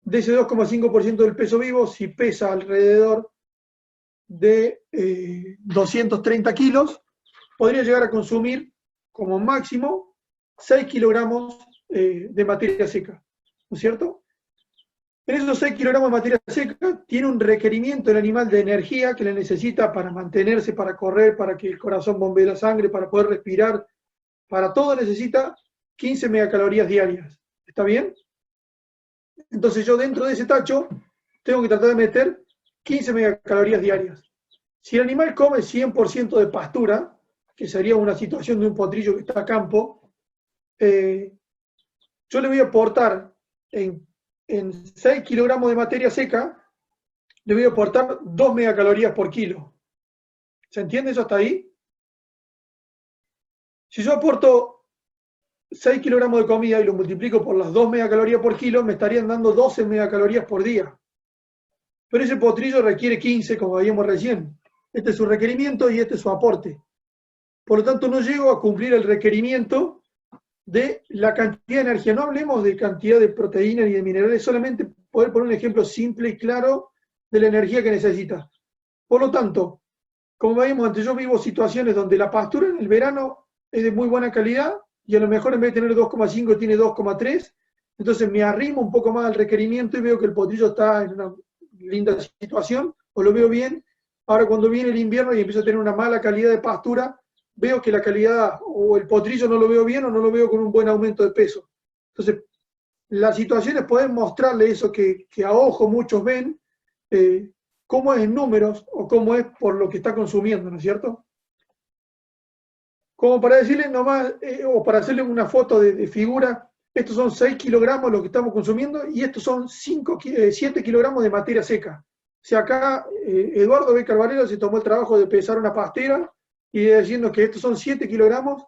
De ese 2,5% del peso vivo, si pesa alrededor de 230 kilos, podría llegar a consumir como máximo 6 kilogramos de materia seca, ¿no es cierto? En esos 6 kilogramos de materia seca tiene un requerimiento el animal de energía que le necesita para mantenerse, para correr, para que el corazón bombee la sangre, para poder respirar, para todo necesita 15 megacalorías diarias. ¿Está bien? Entonces yo dentro de ese tacho tengo que tratar de meter 15 megacalorías diarias. Si el animal come 100% de pastura, que sería una situación de un potrillo que está a campo, yo le voy a aportar en 6 kilogramos de materia seca, le voy a aportar 2 megacalorías por kilo. ¿Se entiende eso hasta ahí? Si yo aporto 6 kilogramos de comida y lo multiplico por las 2 megacalorías por kilo, me estarían dando 12 megacalorías por día. Pero ese potrillo requiere 15, como veíamos recién. Este es su requerimiento y este es su aporte. Por lo tanto, no llego a cumplir el requerimiento de la cantidad de energía. No hablemos de cantidad de proteínas ni de minerales, solamente poder poner un ejemplo simple y claro de la energía que necesita. Por lo tanto, como veíamos antes, yo vivo situaciones donde la pastura en el verano es de muy buena calidad y a lo mejor en vez de tener 2,5 tiene 2,3, entonces me arrimo un poco más al requerimiento y veo que el potrillo está en una linda situación, o lo veo bien. Ahora cuando viene el invierno y empiezo a tener una mala calidad de pastura, veo que la calidad o el potrillo no lo veo bien o no lo veo con un buen aumento de peso. Entonces, las situaciones pueden mostrarle eso que a ojo muchos ven, cómo es en números o cómo es por lo que está consumiendo, ¿no es cierto? Como para decirle nomás, o para hacerle una foto de figura, estos son 6 kilogramos lo que estamos consumiendo y estos son 7 kilogramos de materia seca. O sea, acá Eduardo B. Carvalero se tomó el trabajo de pesar una pastera y de diciendo que estos son 7 kilogramos,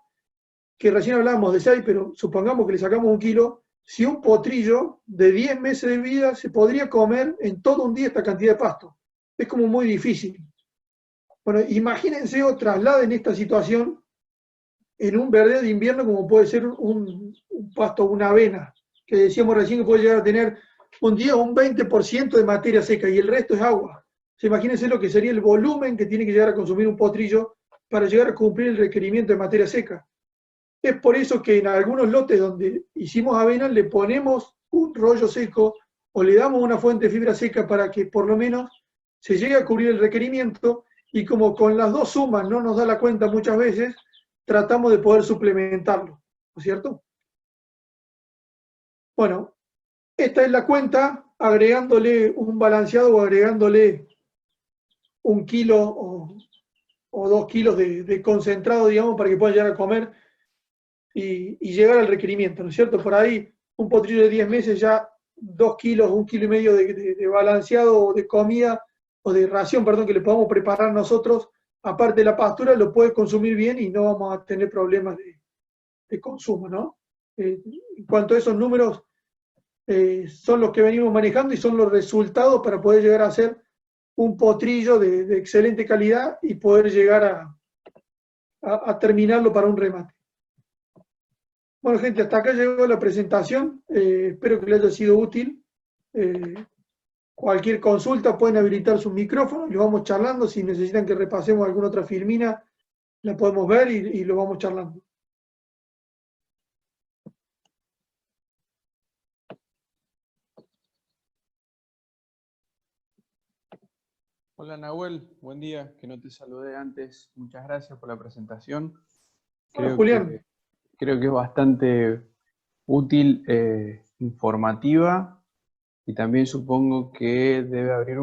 que recién hablábamos de 6, pero supongamos que le sacamos 1 kilo. Si un potrillo de 10 meses de vida se podría comer en todo un día esta cantidad de pasto. Es como muy difícil. Bueno, imagínense o trasladen esta situación en un verdeo de invierno como puede ser un pasto, una avena, que decíamos recién que puede llegar a tener un 10 o un 20% de materia seca y el resto es agua. Imagínense lo que sería el volumen que tiene que llegar a consumir un potrillo para llegar a cumplir el requerimiento de materia seca. Es por eso que en algunos lotes donde hicimos avena le ponemos un rollo seco o le damos una fuente de fibra seca para que por lo menos se llegue a cubrir el requerimiento, y como con las dos sumas no nos da la cuenta muchas veces, tratamos de poder suplementarlo, ¿no es cierto? Bueno, esta es la cuenta agregándole un balanceado o agregándole 1 kilo o 2 kilos de concentrado, digamos, para que puedan llegar a comer y llegar al requerimiento, ¿no es cierto? Por ahí un potrillo de 10 meses ya 2 kilos, 1,5 kilos de balanceado o de comida o de ración, perdón, que le podamos preparar nosotros, aparte de la pastura, lo puede consumir bien y no vamos a tener problemas de consumo, ¿no? En cuanto a esos números, son los que venimos manejando y son los resultados para poder llegar a hacer un potrillo de excelente calidad y poder llegar a terminarlo para un remate. Bueno, gente, hasta acá llegó la presentación. Espero que les haya sido útil. Eh, Cualquier consulta pueden habilitar sus micrófonos, lo vamos charlando. Si necesitan que repasemos alguna otra filmina, la podemos ver y lo vamos charlando. Hola Nahuel, buen día, que no te saludé antes. Muchas gracias por la presentación. Hola, Creo Julián. creo que es bastante útil, informativa, y también supongo que debe abrir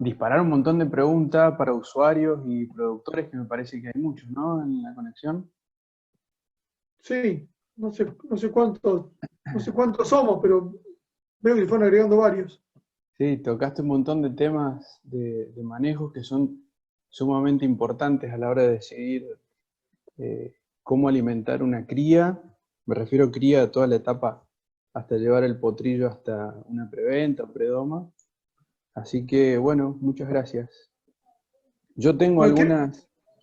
disparar un montón de preguntas para usuarios y productores, que me parece que hay muchos, ¿no? En la conexión. Sí, no sé cuántos somos, pero veo que se fueron agregando varios. Sí, tocaste un montón de temas de manejo que son sumamente importantes a la hora de decidir cómo alimentar una cría. Me refiero a cría a toda la etapa hasta llevar el potrillo hasta una preventa o predoma. Así que bueno, muchas gracias. Yo tengo Bueno,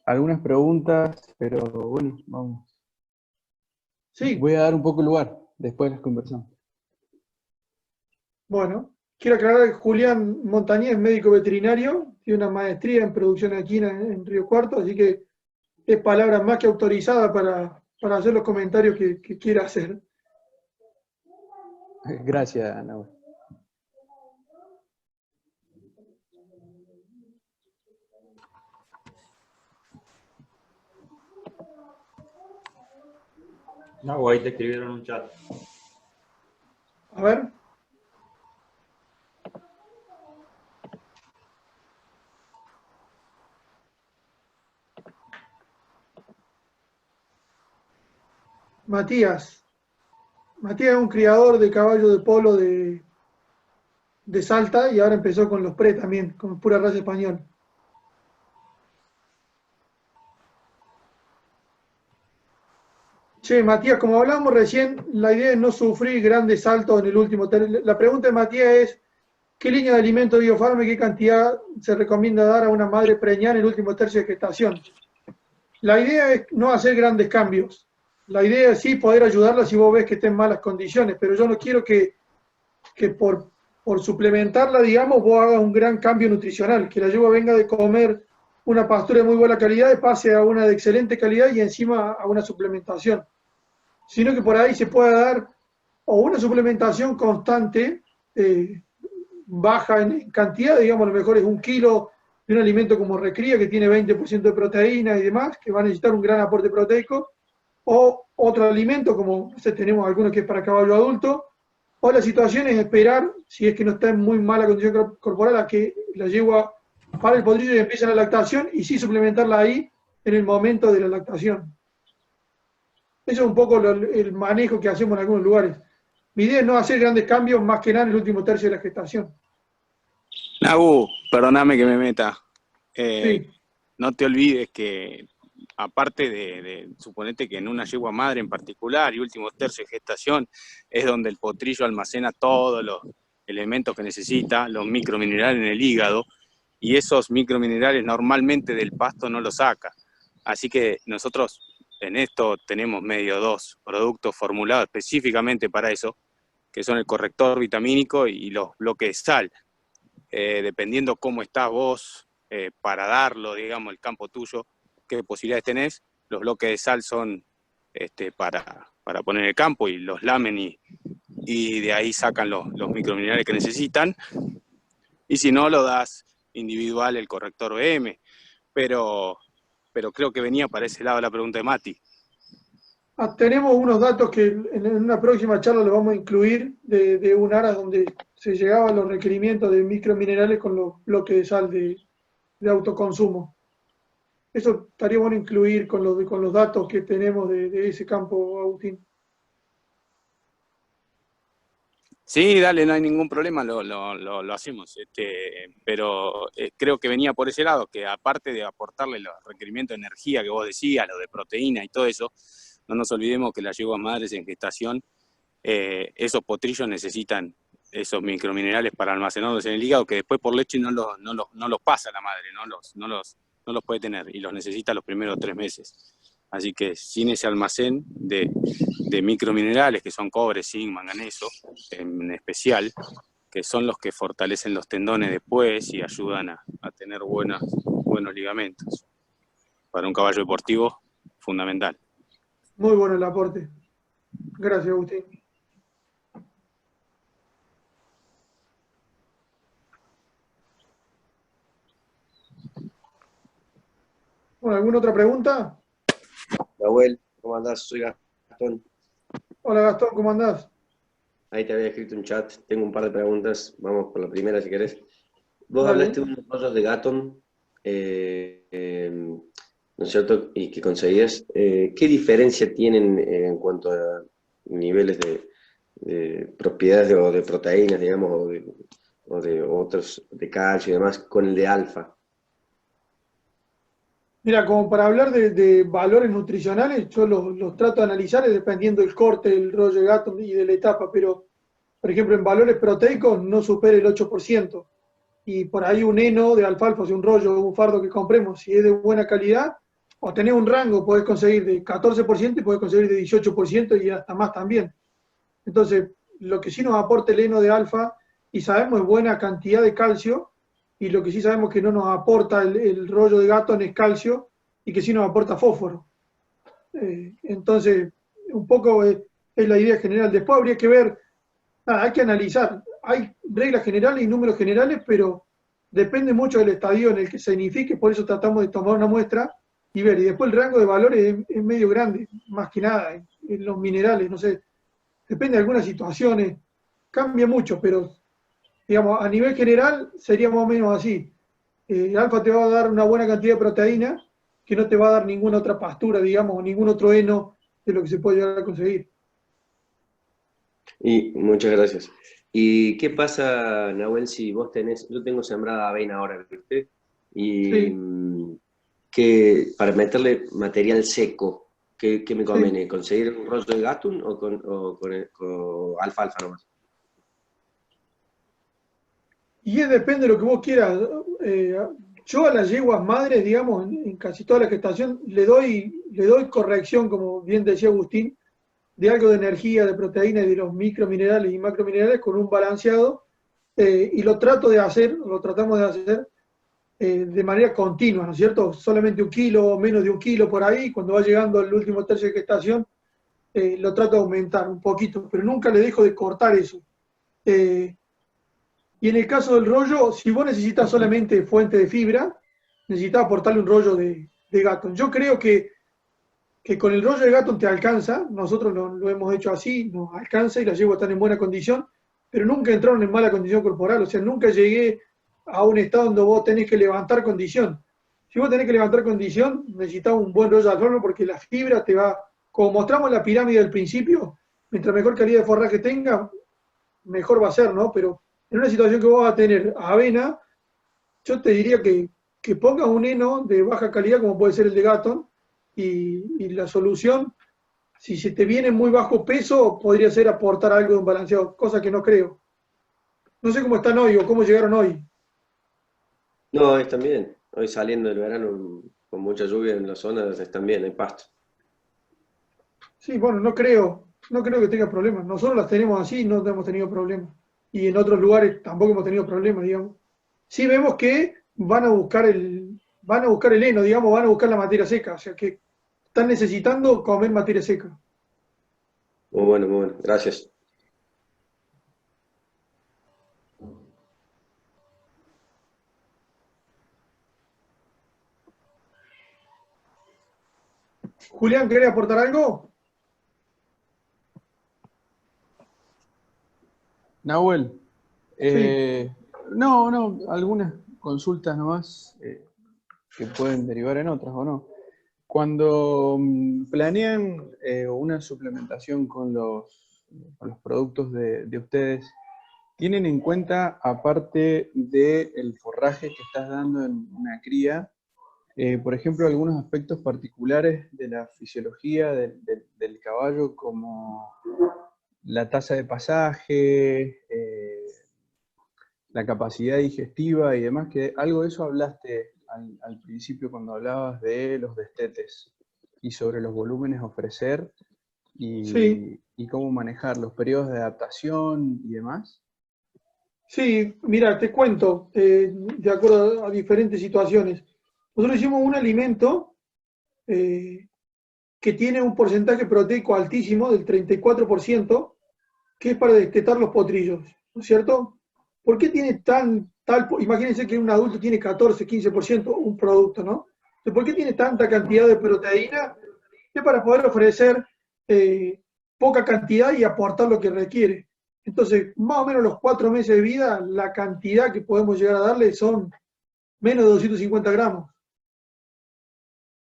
algunas preguntas, pero bueno, vamos. sí, Voy a dar un poco lugar, después las conversamos. bueno, quiero aclarar que Julián Montañez es médico veterinario, tiene una maestría en producción equina en Río Cuarto, así que es palabra más que autorizada para hacer los comentarios que quiera hacer. Gracias, Ana. No, ahí te escribieron un chat. A ver. Matías. Matías es un criador de caballo de polo de Salta y ahora empezó con los pre también, con pura raza español. Che, Matías, como hablábamos recién, la idea es no sufrir grandes saltos en el último tercio. La pregunta de Matías es, ¿qué línea de alimento de Biofarma y qué cantidad se recomienda dar a una madre preñada en el último tercio de gestación? La idea es no hacer grandes cambios. La idea es sí poder ayudarla si vos ves que está en malas condiciones, pero yo no quiero que por suplementarla, digamos, vos hagas un gran cambio nutricional, que la yegua venga de comer una pastura de muy buena calidad y pase a una de excelente calidad y encima a una suplementación. Sino que por ahí se pueda dar o una suplementación constante, baja en cantidad, digamos, a lo mejor es 1 kilo de un alimento como recría que tiene 20% de proteína y demás, que va a necesitar un gran aporte proteico, o otro alimento como, no sé, tenemos algunos que es para caballo adulto, o la situación es esperar, si es que no está en muy mala condición corporal, a que la yegua para el potrillo y empiece la lactación y sí suplementarla ahí en el momento de la lactación. Eso es un poco el manejo que hacemos en algunos lugares. Mi idea es no hacer grandes cambios, más que nada en el último tercio de la gestación. Nagu, perdóname que me meta. Sí. No te olvides que, aparte de suponete que en una yegua madre en particular y último tercio de gestación, es donde el potrillo almacena todos los elementos que necesita, los microminerales en el hígado, y esos microminerales normalmente del pasto no los saca. Así que nosotros en esto tenemos medio 2 productos formulados específicamente para eso, que son el corrector vitamínico y los bloques de sal. Dependiendo cómo estás vos para darlo, digamos, el campo tuyo, qué posibilidades tenés, los bloques de sal son para poner en el campo y los lamen y de ahí sacan los microminerales que necesitan, y si no, lo das individual el corrector BM, pero creo que venía para ese lado la pregunta de Mati. Tenemos unos datos que en una próxima charla los vamos a incluir de un ARAS donde se llegaban los requerimientos de microminerales con los bloques de sal de autoconsumo. Eso estaría bueno incluir con los datos que tenemos de ese campo, Agustín. Sí, dale, no hay ningún problema, lo hacemos. Pero creo que venía por ese lado, que aparte de aportarle los requerimientos de energía que vos decías, lo de proteína y todo eso, no nos olvidemos que las yeguas madres en gestación, esos potrillos necesitan esos microminerales para almacenarlos en el hígado, que después por leche no los pasa la madre, no los puede tener, y los necesita los primeros 3 meses. Así que sin ese almacén de microminerales, que son cobre, zinc, manganeso, en especial, que son los que fortalecen los tendones después y ayudan a tener buenos ligamentos. Para un caballo deportivo, fundamental. Muy bueno el aporte. Gracias, Agustín. Bueno, ¿alguna otra pregunta? Nahuel, ¿cómo andás? Soy Gastón. Hola Gastón, ¿cómo andás? Ahí te había escrito un chat. Tengo un par de preguntas. Vamos por la primera si querés. Vos Dale. hablaste de unos rollos de Gatton, ¿no es cierto? Y que conseguías. ¿Qué diferencia tienen en cuanto a niveles de propiedades o de proteínas, digamos, o de otros, de calcio y demás, con el de alfa? Mira, como para hablar de valores nutricionales, yo los trato de analizar dependiendo del corte, del rollo de Gatton y de la etapa, pero, por ejemplo, en valores proteicos no supera el 8%. Y por ahí un heno de alfalfa, o sea, un rollo o un fardo que compremos, si es de buena calidad, o tenés un rango, podés conseguir de 14% y podés conseguir de 18% y hasta más también. Entonces, lo que sí nos aporta el heno de alfa, y sabemos es buena cantidad de calcio, y lo que sí sabemos que no nos aporta el rollo de Gatton es calcio, y que sí nos aporta fósforo. Entonces, un poco es la idea general. Después habría que ver, nada, hay que analizar. Hay reglas generales y números generales, pero depende mucho del estadio en el que se signifique, por eso tratamos de tomar una muestra y ver. Y después el rango de valores es medio grande, más que nada, en los minerales, no sé. Depende de algunas situaciones. cambia mucho, pero digamos, a nivel general sería más o menos así. El alfa te va a dar una buena cantidad de proteína que no te va a dar ninguna otra pastura, digamos, o ningún otro heno de lo que se puede llegar a conseguir. Y muchas gracias. ¿Y qué pasa, Nahuel, si vos tenés, yo tengo sembrada avena ahora, ¿viste? Y Sí, para meterle material seco, ¿qué me sí. conviene? ¿Conseguir un rollo de Gatun con alfalfa nomás? Y depende de lo que vos quieras. Eh, yo a las yeguas madres, digamos, en casi toda la gestación, le doy corrección, como bien decía Agustín, de algo de energía, de proteína y de los microminerales y macrominerales con un balanceado. Y lo trato de hacer, lo tratamos de hacer de manera continua, ¿no es cierto? Solamente 1 kilo, menos de 1 kilo por ahí, cuando va llegando el último tercio de gestación, lo trato de aumentar un poquito, pero nunca le dejo de cortar eso. Eh, y en el caso del rollo, si vos necesitas solamente fuente de fibra, necesitas aportarle un rollo de Gatton. Yo creo que con el rollo de Gatton te alcanza, nosotros lo hemos hecho así, nos alcanza y las yeguas están en buena condición, pero nunca entraron en mala condición corporal, o sea, nunca llegué a un estado donde vos tenés que levantar condición. Si vos tenés que levantar condición, necesitas un buen rollo de alfarno porque la fibra te va, como mostramos en la pirámide del principio, mientras mejor calidad de forraje tenga, mejor va a ser, ¿no? Pero en una situación que vos vas a tener avena, yo te diría que pongas un heno de baja calidad como puede ser el de Gatton y la solución, si se te viene muy bajo peso, podría ser aportar algo de un balanceado, cosa que no creo. No sé cómo están hoy o cómo llegaron hoy. No, están bien. Hoy saliendo del verano con mucha lluvia en la zona, están bien, hay pasto. Sí, bueno, no creo que tenga problemas. Nosotros las tenemos así, no hemos tenido problemas. Y en otros lugares tampoco hemos tenido problemas, digamos. Sí vemos que van a buscar el heno, digamos, van a buscar la materia seca, o sea que están necesitando comer materia seca. Muy bueno, gracias. Julián, ¿querés aportar algo? Nahuel, Sí, no, algunas consultas nomás que pueden derivar en otras o no. Cuando planean una suplementación con los productos de ustedes, ¿tienen en cuenta, aparte del forraje que estás dando en una cría, por ejemplo, algunos aspectos particulares de la fisiología del caballo, como la tasa de pasaje, la capacidad digestiva y demás? Que algo de eso hablaste al principio cuando hablabas de los destetes y sobre los volúmenes a ofrecer sí, y cómo manejar los periodos de adaptación y demás. sí, mira, te cuento, de acuerdo a diferentes situaciones. Nosotros hicimos un alimento eh, que tiene un porcentaje proteico altísimo, del 34%, que es para destetar los potrillos, ¿no es cierto? ¿Por qué tiene imagínense que un adulto tiene 14, 15% un producto, ¿no? Entonces, ¿por qué tiene tanta cantidad de proteína? Es para poder ofrecer eh, poca cantidad y aportar lo que requiere. Entonces, más o menos los 4 meses de vida, la cantidad que podemos llegar a darle son menos de 250 gramos.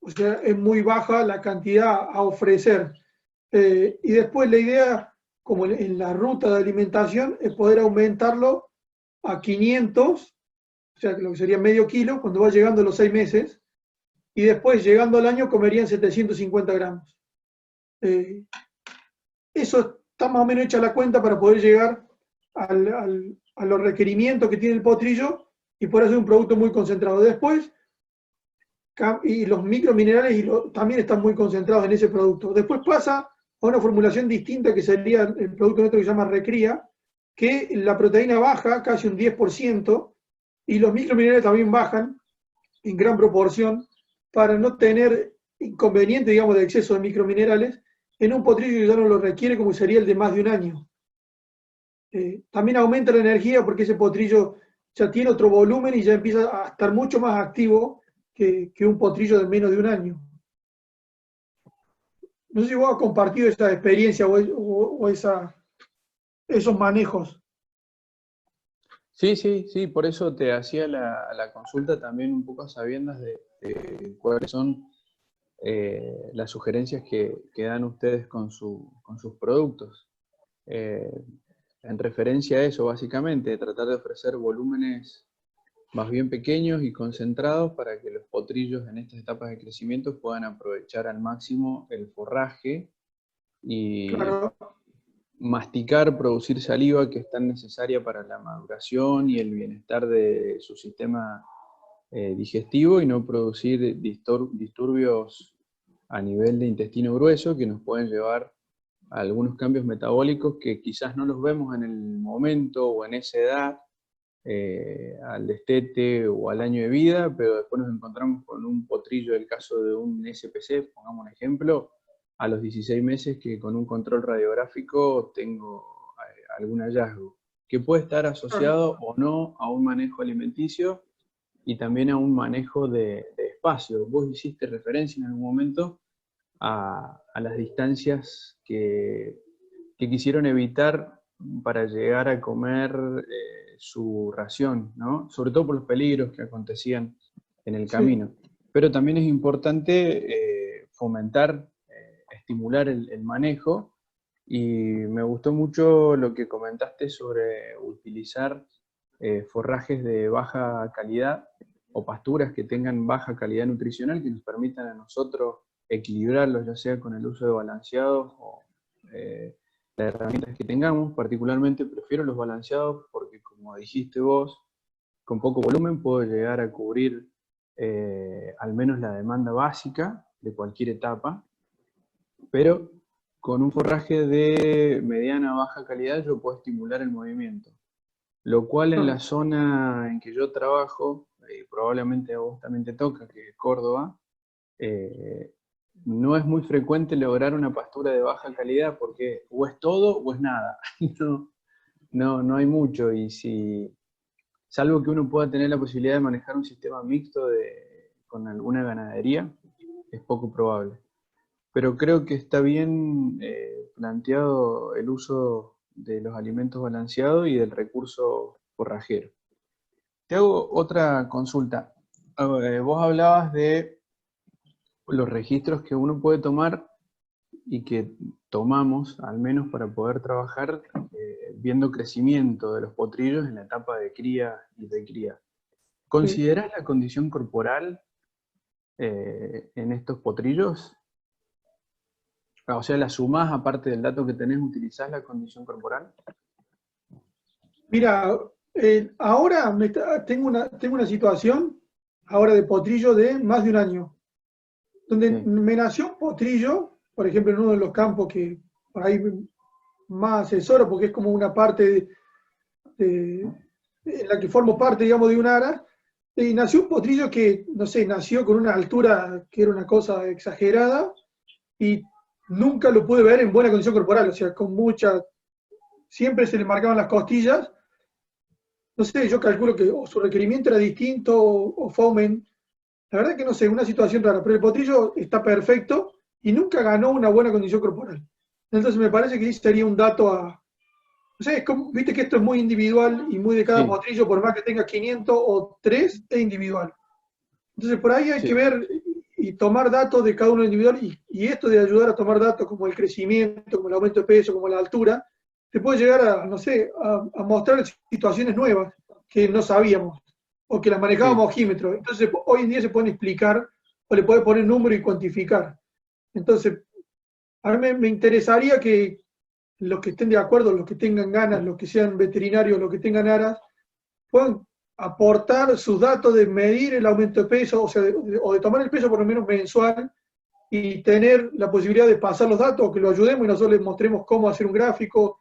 O sea, es muy baja la cantidad a ofrecer. Y después la idea, como en la ruta de alimentación, es poder aumentarlo a 500, o sea, lo que sería medio kilo, cuando va llegando a los 6 meses, y después, llegando al año, comerían 750 gramos. Eso está más o menos hecha la cuenta para poder llegar a los requerimientos que tiene el potrillo y poder hacer un producto muy concentrado. Después, y los microminerales también están muy concentrados en ese producto. Después pasa a una formulación distinta que sería el producto nuestro que se llama Recría, que la proteína baja casi un 10% y los microminerales también bajan en gran proporción para no tener inconveniente, digamos, de exceso de microminerales en un potrillo que ya no lo requiere, como sería el de más de un año. También aumenta la energía porque ese potrillo ya tiene otro volumen y ya empieza a estar mucho más activo que un potrillo de menos de un año. No sé si vos has compartido esa experiencia o esa esos manejos. Sí, por eso te hacía la consulta también un poco a sabiendas de cuáles son las sugerencias que dan ustedes con sus productos. En referencia a eso, básicamente, tratar de ofrecer volúmenes más bien pequeños y concentrados para que los potrillos en estas etapas de crecimiento puedan aprovechar al máximo el forraje y Claro, masticar, producir saliva que es tan necesaria para la maduración y el bienestar de su sistema digestivo y no producir disturbios a nivel de intestino grueso que nos pueden llevar a algunos cambios metabólicos que quizás no los vemos en el momento o en esa edad, al destete o al año de vida, pero después nos encontramos con un potrillo del caso de un SPC, pongamos un ejemplo, a los 16 meses que con un control radiográfico tengo algún hallazgo, que puede estar asociado o no a un manejo alimenticio y también a un manejo de espacio. Vos hiciste referencia en algún momento a las distancias que quisieron evitar para llegar a comer su ración, ¿no? Sobre todo por los peligros que acontecían en el sí. camino. Pero también es importante fomentar, estimular el manejo, y me gustó mucho lo que comentaste sobre utilizar forrajes de baja calidad o pasturas que tengan baja calidad nutricional que nos permitan a nosotros equilibrarlos, ya sea con el uso de balanceados o las herramientas que tengamos. Particularmente prefiero los balanceados porque, como dijiste vos, con poco volumen puedo llegar a cubrir al menos la demanda básica de cualquier etapa, pero con un forraje de mediana a baja calidad yo puedo estimular el movimiento. Lo cual en la zona en que yo trabajo, probablemente a vos también te toca, que es Córdoba, no es muy frecuente lograr una pastura de baja calidad porque o es todo o es nada. No hay mucho, y salvo que uno pueda tener la posibilidad de manejar un sistema mixto con alguna ganadería, es poco probable. Pero creo que está bien planteado el uso de los alimentos balanceados y del recurso forrajero. Te hago otra consulta. Vos hablabas de los registros que uno puede tomar y que tomamos, al menos para poder trabajar viendo crecimiento de los potrillos en la etapa de cría y recría. ¿Considerás la condición corporal en estos potrillos? O sea, ¿la sumás aparte del dato que tenés, utilizás la condición corporal? Mira, ahora tengo una situación ahora de potrillo de más de un año, donde Sí. me nació un potrillo, por ejemplo, en uno de los campos que por ahí más asesoro, porque es como una parte en la que formo parte, digamos, de un ara, y nació un potrillo que, no sé, nació con una altura que era una cosa exagerada, y nunca lo pude ver en buena condición corporal, o sea, siempre se le marcaban las costillas. No sé, yo calculo que o su requerimiento era distinto o fomen. La verdad que no sé, una situación rara, pero el potrillo está perfecto y nunca ganó una buena condición corporal. Entonces me parece que sería un dato a... No sé, viste que esto es muy individual y muy de cada Sí, potrillo, por más que tenga 500 o 3, es individual. Entonces por ahí hay que sí. ver y tomar datos de cada uno individual, y esto de ayudar a tomar datos como el crecimiento, como el aumento de peso, como la altura, te puede llegar a, no sé, a mostrar situaciones nuevas que no sabíamos o que las manejábamos a Sí. ojímetro. Entonces hoy en día se pueden explicar o le puede poner número y cuantificar. Entonces, a mí me interesaría que los que estén de acuerdo, los que tengan ganas, los que sean veterinarios, los que tengan aras, puedan aportar sus datos de medir el aumento de peso, o sea, o de tomar el peso por lo menos mensual, y tener la posibilidad de pasar los datos, que lo ayudemos y nosotros les mostremos cómo hacer un gráfico,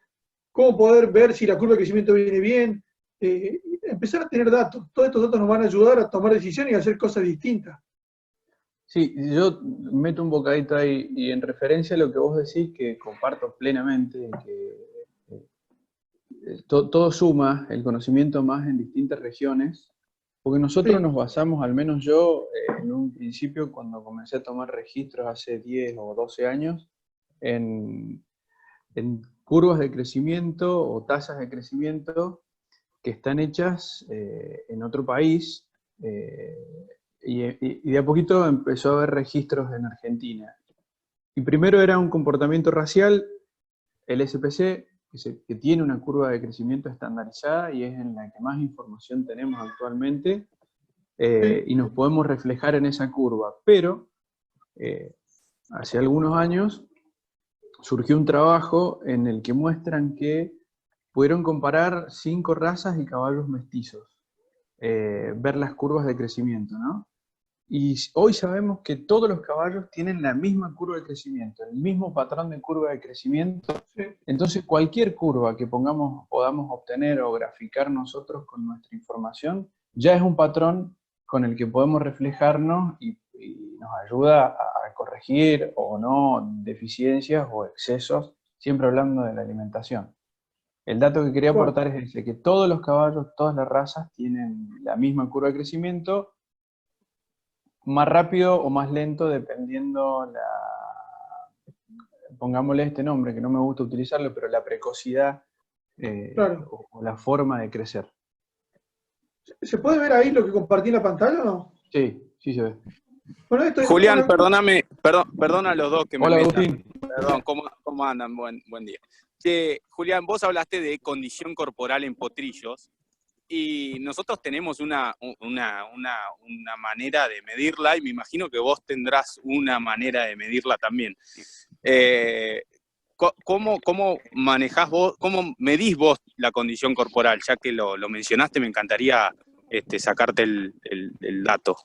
cómo poder ver si la curva de crecimiento viene bien, empezar a tener datos. Todos estos datos nos van a ayudar a tomar decisiones y a hacer cosas distintas. Sí, yo meto un bocadito ahí, y en referencia a lo que vos decís, que comparto plenamente, que todo suma, el conocimiento más en distintas regiones, porque nosotros Sí, nos basamos, al menos yo, en un principio, cuando comencé a tomar registros hace 10 o 12 años, en curvas de crecimiento o tasas de crecimiento que están hechas en otro país, y de a poquito empezó a haber registros en Argentina. Y primero era un comportamiento racial, el SPC, que tiene una curva de crecimiento estandarizada y es en la que más información tenemos actualmente, y nos podemos reflejar en esa curva. Pero hace algunos años surgió un trabajo en el que muestran que pudieron comparar 5 razas y caballos mestizos, ver las curvas de crecimiento, ¿no? Y hoy sabemos que todos los caballos tienen la misma curva de crecimiento, el mismo patrón de curva de crecimiento. Sí. Entonces cualquier curva que podamos obtener o graficar nosotros con nuestra información, ya es un patrón con el que podemos reflejarnos y nos ayuda a corregir o no deficiencias o excesos, siempre hablando de la alimentación. El dato que quería Bueno. aportar es ese, que todos los caballos, todas las razas tienen la misma curva de crecimiento, más rápido o más lento dependiendo pongámosle este nombre, que no me gusta utilizarlo, pero la precocidad Claro. o la forma de crecer. ¿Se puede ver ahí lo que compartí en la pantalla o no? Sí, sí se ve. Bueno, esto es Julián, una... perdona a los dos que Hola, me metan. Agustín. Perdón, ¿cómo andan? Buen día. Julián, vos hablaste de condición corporal en potrillos y nosotros tenemos una manera de medirla y me imagino que vos tendrás una manera de medirla también. ¿Cómo manejás vos, cómo medís vos la condición corporal? Ya que lo mencionaste, me encantaría sacarte el dato.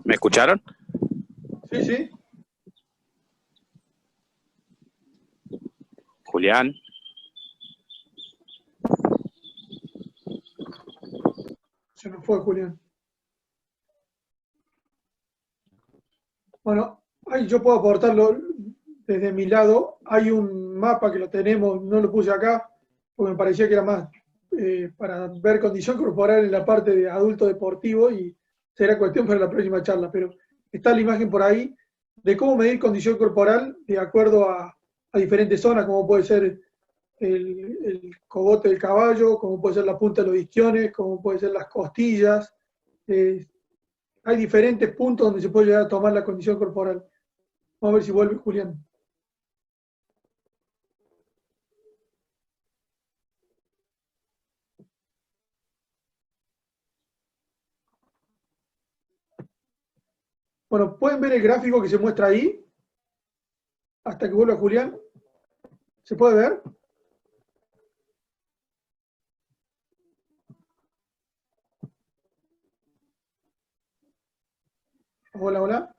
¿Me escucharon? Sí, sí. Julián. Se nos fue Julián. Bueno, ahí yo puedo aportarlo desde mi lado. Hay un mapa que lo tenemos, no lo puse acá, porque me parecía que era más para ver condición corporal en la parte de adulto deportivo y será cuestión para la próxima charla, pero está la imagen por ahí de cómo medir condición corporal de acuerdo a diferentes zonas, como puede ser el cogote del caballo, como puede ser la punta de los isquiones, como puede ser las costillas. Hay diferentes puntos donde se puede llegar a tomar la condición corporal. Vamos a ver si vuelve Julián. Bueno, pueden ver el gráfico que se muestra ahí, hasta que vuelva Julián. ¿Se puede ver? Hola, hola.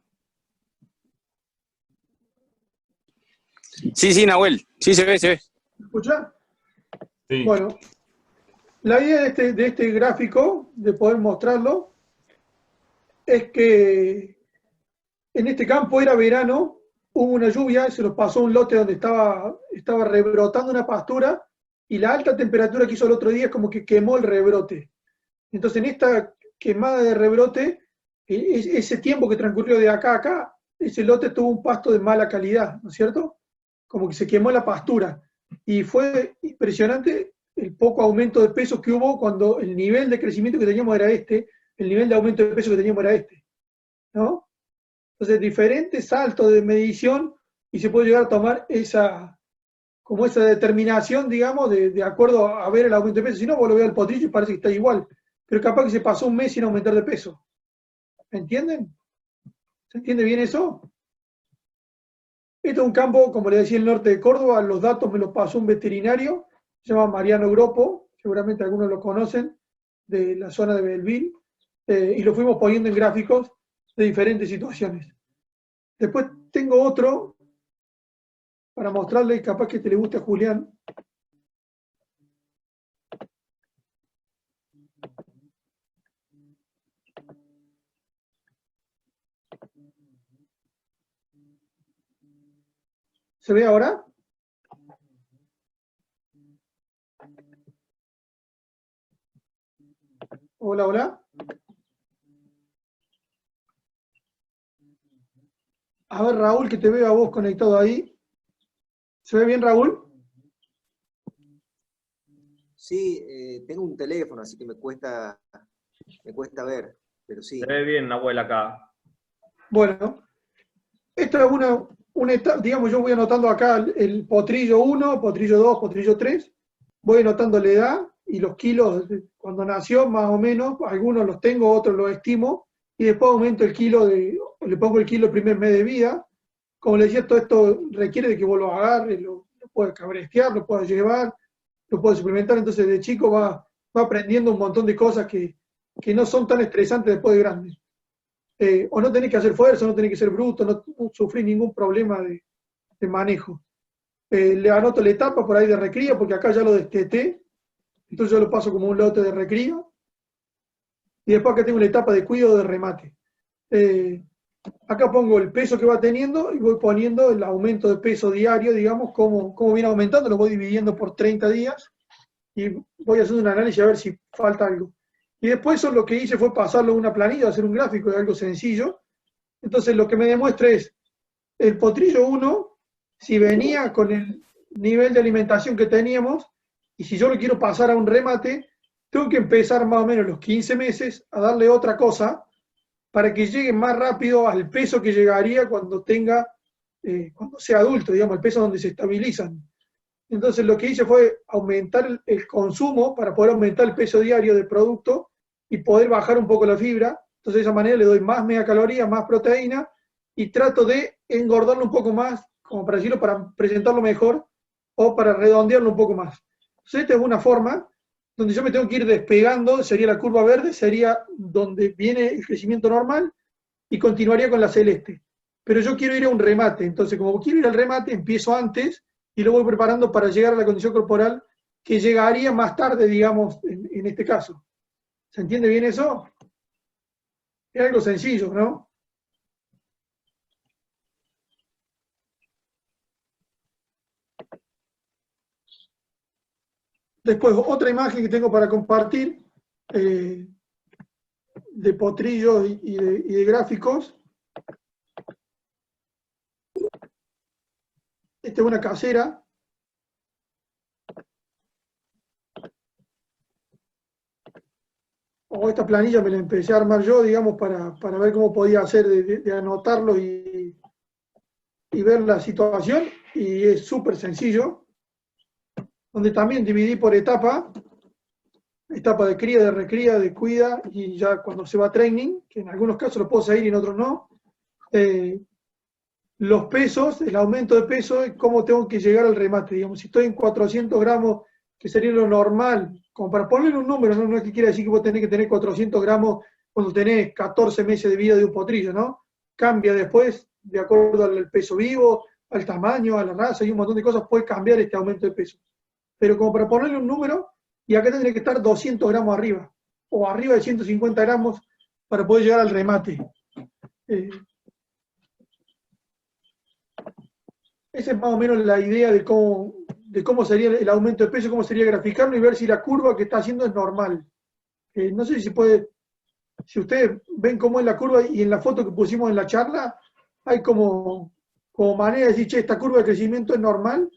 Sí, Nahuel. Sí, se ve. ¿Me escucha? Sí. Bueno, la idea de este gráfico, de poder mostrarlo, es que en este campo era verano, hubo una lluvia, se nos pasó un lote donde estaba rebrotando una pastura y la alta temperatura que hizo el otro día es como que quemó el rebrote. Entonces en esta quemada de rebrote, ese tiempo que transcurrió de acá a acá, ese lote tuvo un pasto de mala calidad, ¿no es cierto? Como que se quemó la pastura. Y fue impresionante el poco aumento de peso que hubo cuando el nivel de crecimiento que teníamos era este, el nivel de aumento de peso que teníamos era este, ¿no? Entonces, diferentes saltos de medición y se puede llegar a tomar esa determinación, digamos, de acuerdo a ver el aumento de peso. Si no, vos lo ves al potrillo y parece que está igual, pero capaz que se pasó un mes sin aumentar de peso. ¿Me entienden? ¿Se entiende bien eso? Este es un campo, como le decía, el norte de Córdoba. Los datos me los pasó un veterinario, se llama Mariano Gropo, seguramente algunos lo conocen, de la zona de Belleville, y lo fuimos poniendo en gráficos de diferentes situaciones. Después tengo otro para mostrarle, capaz que te le guste a Julián. ¿Se ve ahora? Hola, hola. A ver, Raúl, que te veo a vos conectado ahí. ¿Se ve bien, Raúl? Sí, tengo un teléfono, así que me cuesta ver, pero sí. Se ve bien, Nahuel, acá. Bueno, esta es una etapa, digamos, yo voy anotando acá el potrillo 1, potrillo 2, potrillo 3. Voy anotando la edad y los kilos cuando nació, más o menos. Algunos los tengo, otros los estimo. Y después aumento el kilo, le pongo el kilo el primer mes de vida. Como le decía, todo esto requiere de que vos lo agarres, lo puedes cabrestear, lo puedes llevar, lo puedes suplementar. Entonces, de chico va aprendiendo un montón de cosas que no son tan estresantes después de grande. O no tenés que hacer fuerza, no tenés que ser bruto, no sufrir ningún problema de manejo. Le anoto la etapa por ahí de recría, porque acá ya lo desteté, entonces yo lo paso como un lote de recría. Y después acá tengo la etapa de cuidado de remate. Acá pongo el peso que va teniendo y voy poniendo el aumento de peso diario, digamos, cómo viene aumentando, lo voy dividiendo por 30 días y voy haciendo un análisis a ver si falta algo. Y después eso lo que hice fue pasarlo a una planilla, hacer un gráfico de algo sencillo. Entonces lo que me demuestra es el potrillo 1, si venía con el nivel de alimentación que teníamos, y si yo lo quiero pasar a un remate, tengo que empezar más o menos los 15 meses a darle otra cosa para que llegue más rápido al peso que llegaría cuando cuando sea adulto, digamos, el peso donde se estabilizan. Entonces lo que hice fue aumentar el consumo para poder aumentar el peso diario del producto y poder bajar un poco la fibra. Entonces de esa manera le doy más megacalorías, más proteína y trato de engordarlo un poco más, como para decirlo, para presentarlo mejor o para redondearlo un poco más. Entonces esta es una forma donde yo me tengo que ir despegando, sería la curva verde, sería donde viene el crecimiento normal y continuaría con la celeste. Pero yo quiero ir a un remate, entonces como quiero ir al remate, empiezo antes y lo voy preparando para llegar a la condición corporal que llegaría más tarde, digamos, en este caso. ¿Se entiende bien eso? Es algo sencillo, ¿no? Después, otra imagen que tengo para compartir de potrillos y de gráficos. Esta es una casera. O esta planilla me la empecé a armar yo, digamos, para ver cómo podía hacer de anotarlo y ver la situación. Y es súper sencillo. Donde también dividí por etapa de cría, de recría, de cuida, y ya cuando se va a training, que en algunos casos lo puedo seguir y en otros no, los pesos, el aumento de peso, cómo tengo que llegar al remate. Digamos, si estoy en 400 gramos, que sería lo normal, como para ponerle un número, no es que quiera decir que vos tenés que tener 400 gramos cuando tenés 14 meses de vida de un potrillo, ¿no? Cambia después, de acuerdo al peso vivo, al tamaño, a la raza y un montón de cosas, puede cambiar este aumento de peso. Pero como para ponerle un número, y acá tendría que estar 200 gramos arriba, o arriba de 150 gramos para poder llegar al remate. Esa es más o menos la idea de cómo sería el aumento de peso, cómo sería graficarlo y ver si la curva que está haciendo es normal. No sé si se puede, si ustedes ven cómo es la curva y en la foto que pusimos en la charla, hay como manera de decir, che, esta curva de crecimiento es normal.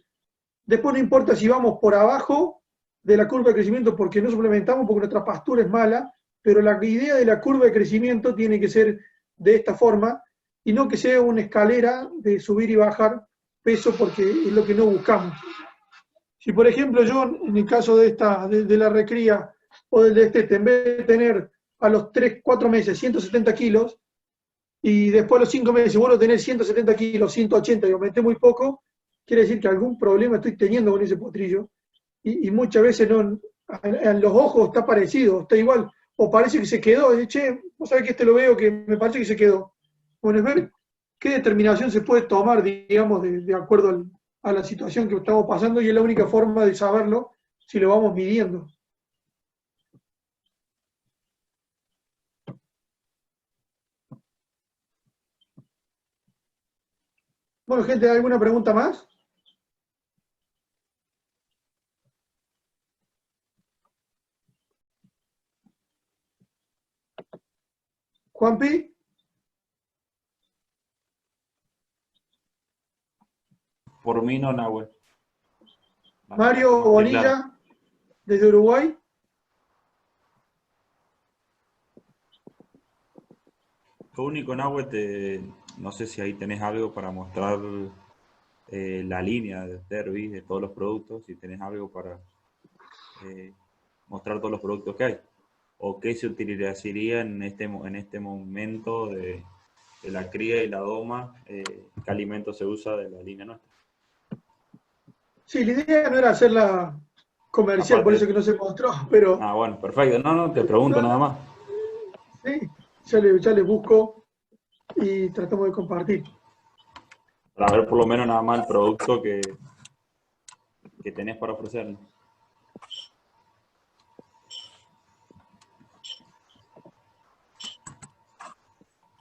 Después no importa si vamos por abajo de la curva de crecimiento porque no suplementamos, porque nuestra pastura es mala, pero la idea de la curva de crecimiento tiene que ser de esta forma y no que sea una escalera de subir y bajar peso porque es lo que no buscamos. Si por ejemplo yo, en el caso de la recría o del destete, en vez de tener a los 3, 4 meses 170 kilos y después a los 5 meses vuelvo a tener 170 kilos, 180 y aumenté muy poco, quiere decir que algún problema estoy teniendo con ese potrillo y muchas veces no, en los ojos está parecido, está igual, o parece que se quedó, y che, vos sabés que este lo veo que me parece que se quedó. Bueno, es ver qué determinación se puede tomar, digamos, de acuerdo a la situación que estamos pasando y es la única forma de saberlo si lo vamos midiendo. Bueno, gente, ¿hay alguna pregunta más? Juanpi. Por mí no, Nahuel. Mario Más que Bonilla, claro. desde Uruguay. Lo único, Nahuel, no sé si ahí tenés algo para mostrar la línea de Derby, de todos los productos, si tenés algo para mostrar todos los productos que hay. O qué se utilizaría en este momento de la cría y la doma, qué alimento se usa de la línea nuestra. Sí, la idea no era hacerla comercial, por Aparte, eso que no se mostró, pero bueno, perfecto. No, te pregunto nada más. sí, ya le busco y tratamos de compartir. Para ver por lo menos nada más el producto que tenés para ofrecernos.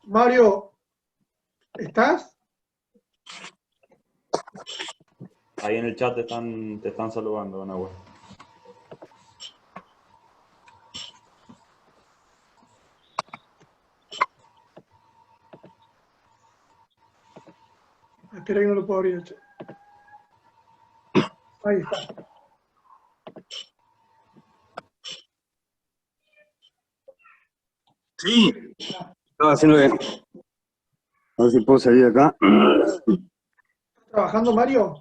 Mario, ¿estás? Ahí en el chat te están saludando, Nahuel. Espera que no lo puedo abrir. Ahí está. Sí, estaba haciendo bien. A ver si puedo salir de acá. ¿Estás trabajando, Mario?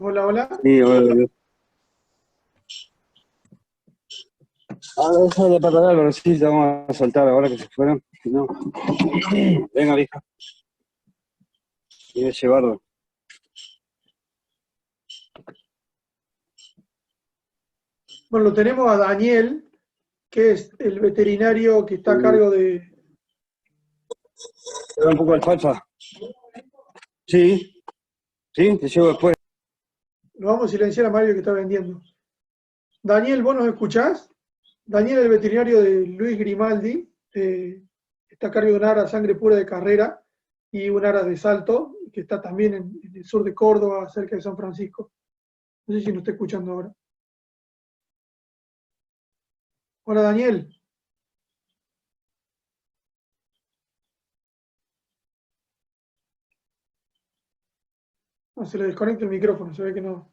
Hola, hola. Sí, hola. Eso de parar, pero sí, ya vamos a soltar ahora que se fueron. Si no. Venga, vieja. Quiere llevarlo. Bueno, lo tenemos a Daniel, que es el veterinario que está a cargo de... ¿Te da un poco de alfalfa? Sí, sí, te llevo después. Lo vamos a silenciar a Mario que está vendiendo. Daniel, ¿vos nos escuchás? Daniel, el veterinario de Luis Grimaldi, está a cargo de un ara sangre pura de carrera y un ara de salto, que está también en el sur de Córdoba, cerca de San Francisco. No sé si nos está escuchando ahora. Hola, Daniel. No, se le desconecta el micrófono, se ve que no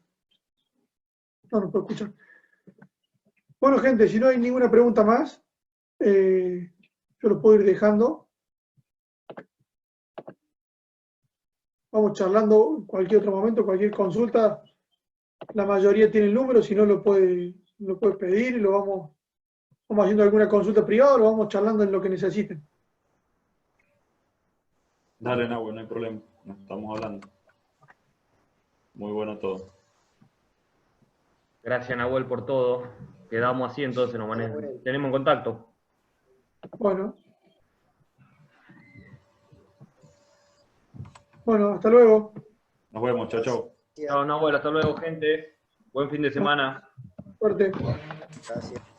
nos puede escuchar. Bueno, gente, si no hay ninguna pregunta más, yo lo puedo ir dejando. Vamos charlando en cualquier otro momento, cualquier consulta. La mayoría tiene el número, si no lo puede pedir y lo vamos haciendo alguna consulta privada, lo vamos charlando en lo que necesiten. Dale, Nahuel, no hay problema. Nos estamos hablando. Muy bueno todo. Gracias, Nahuel, por todo. Quedamos así, entonces nos tenemos en contacto. Bueno, hasta luego. Nos vemos, chao, chao. Chao, Nahuel, hasta luego, gente. Buen fin de semana. Suerte. Gracias.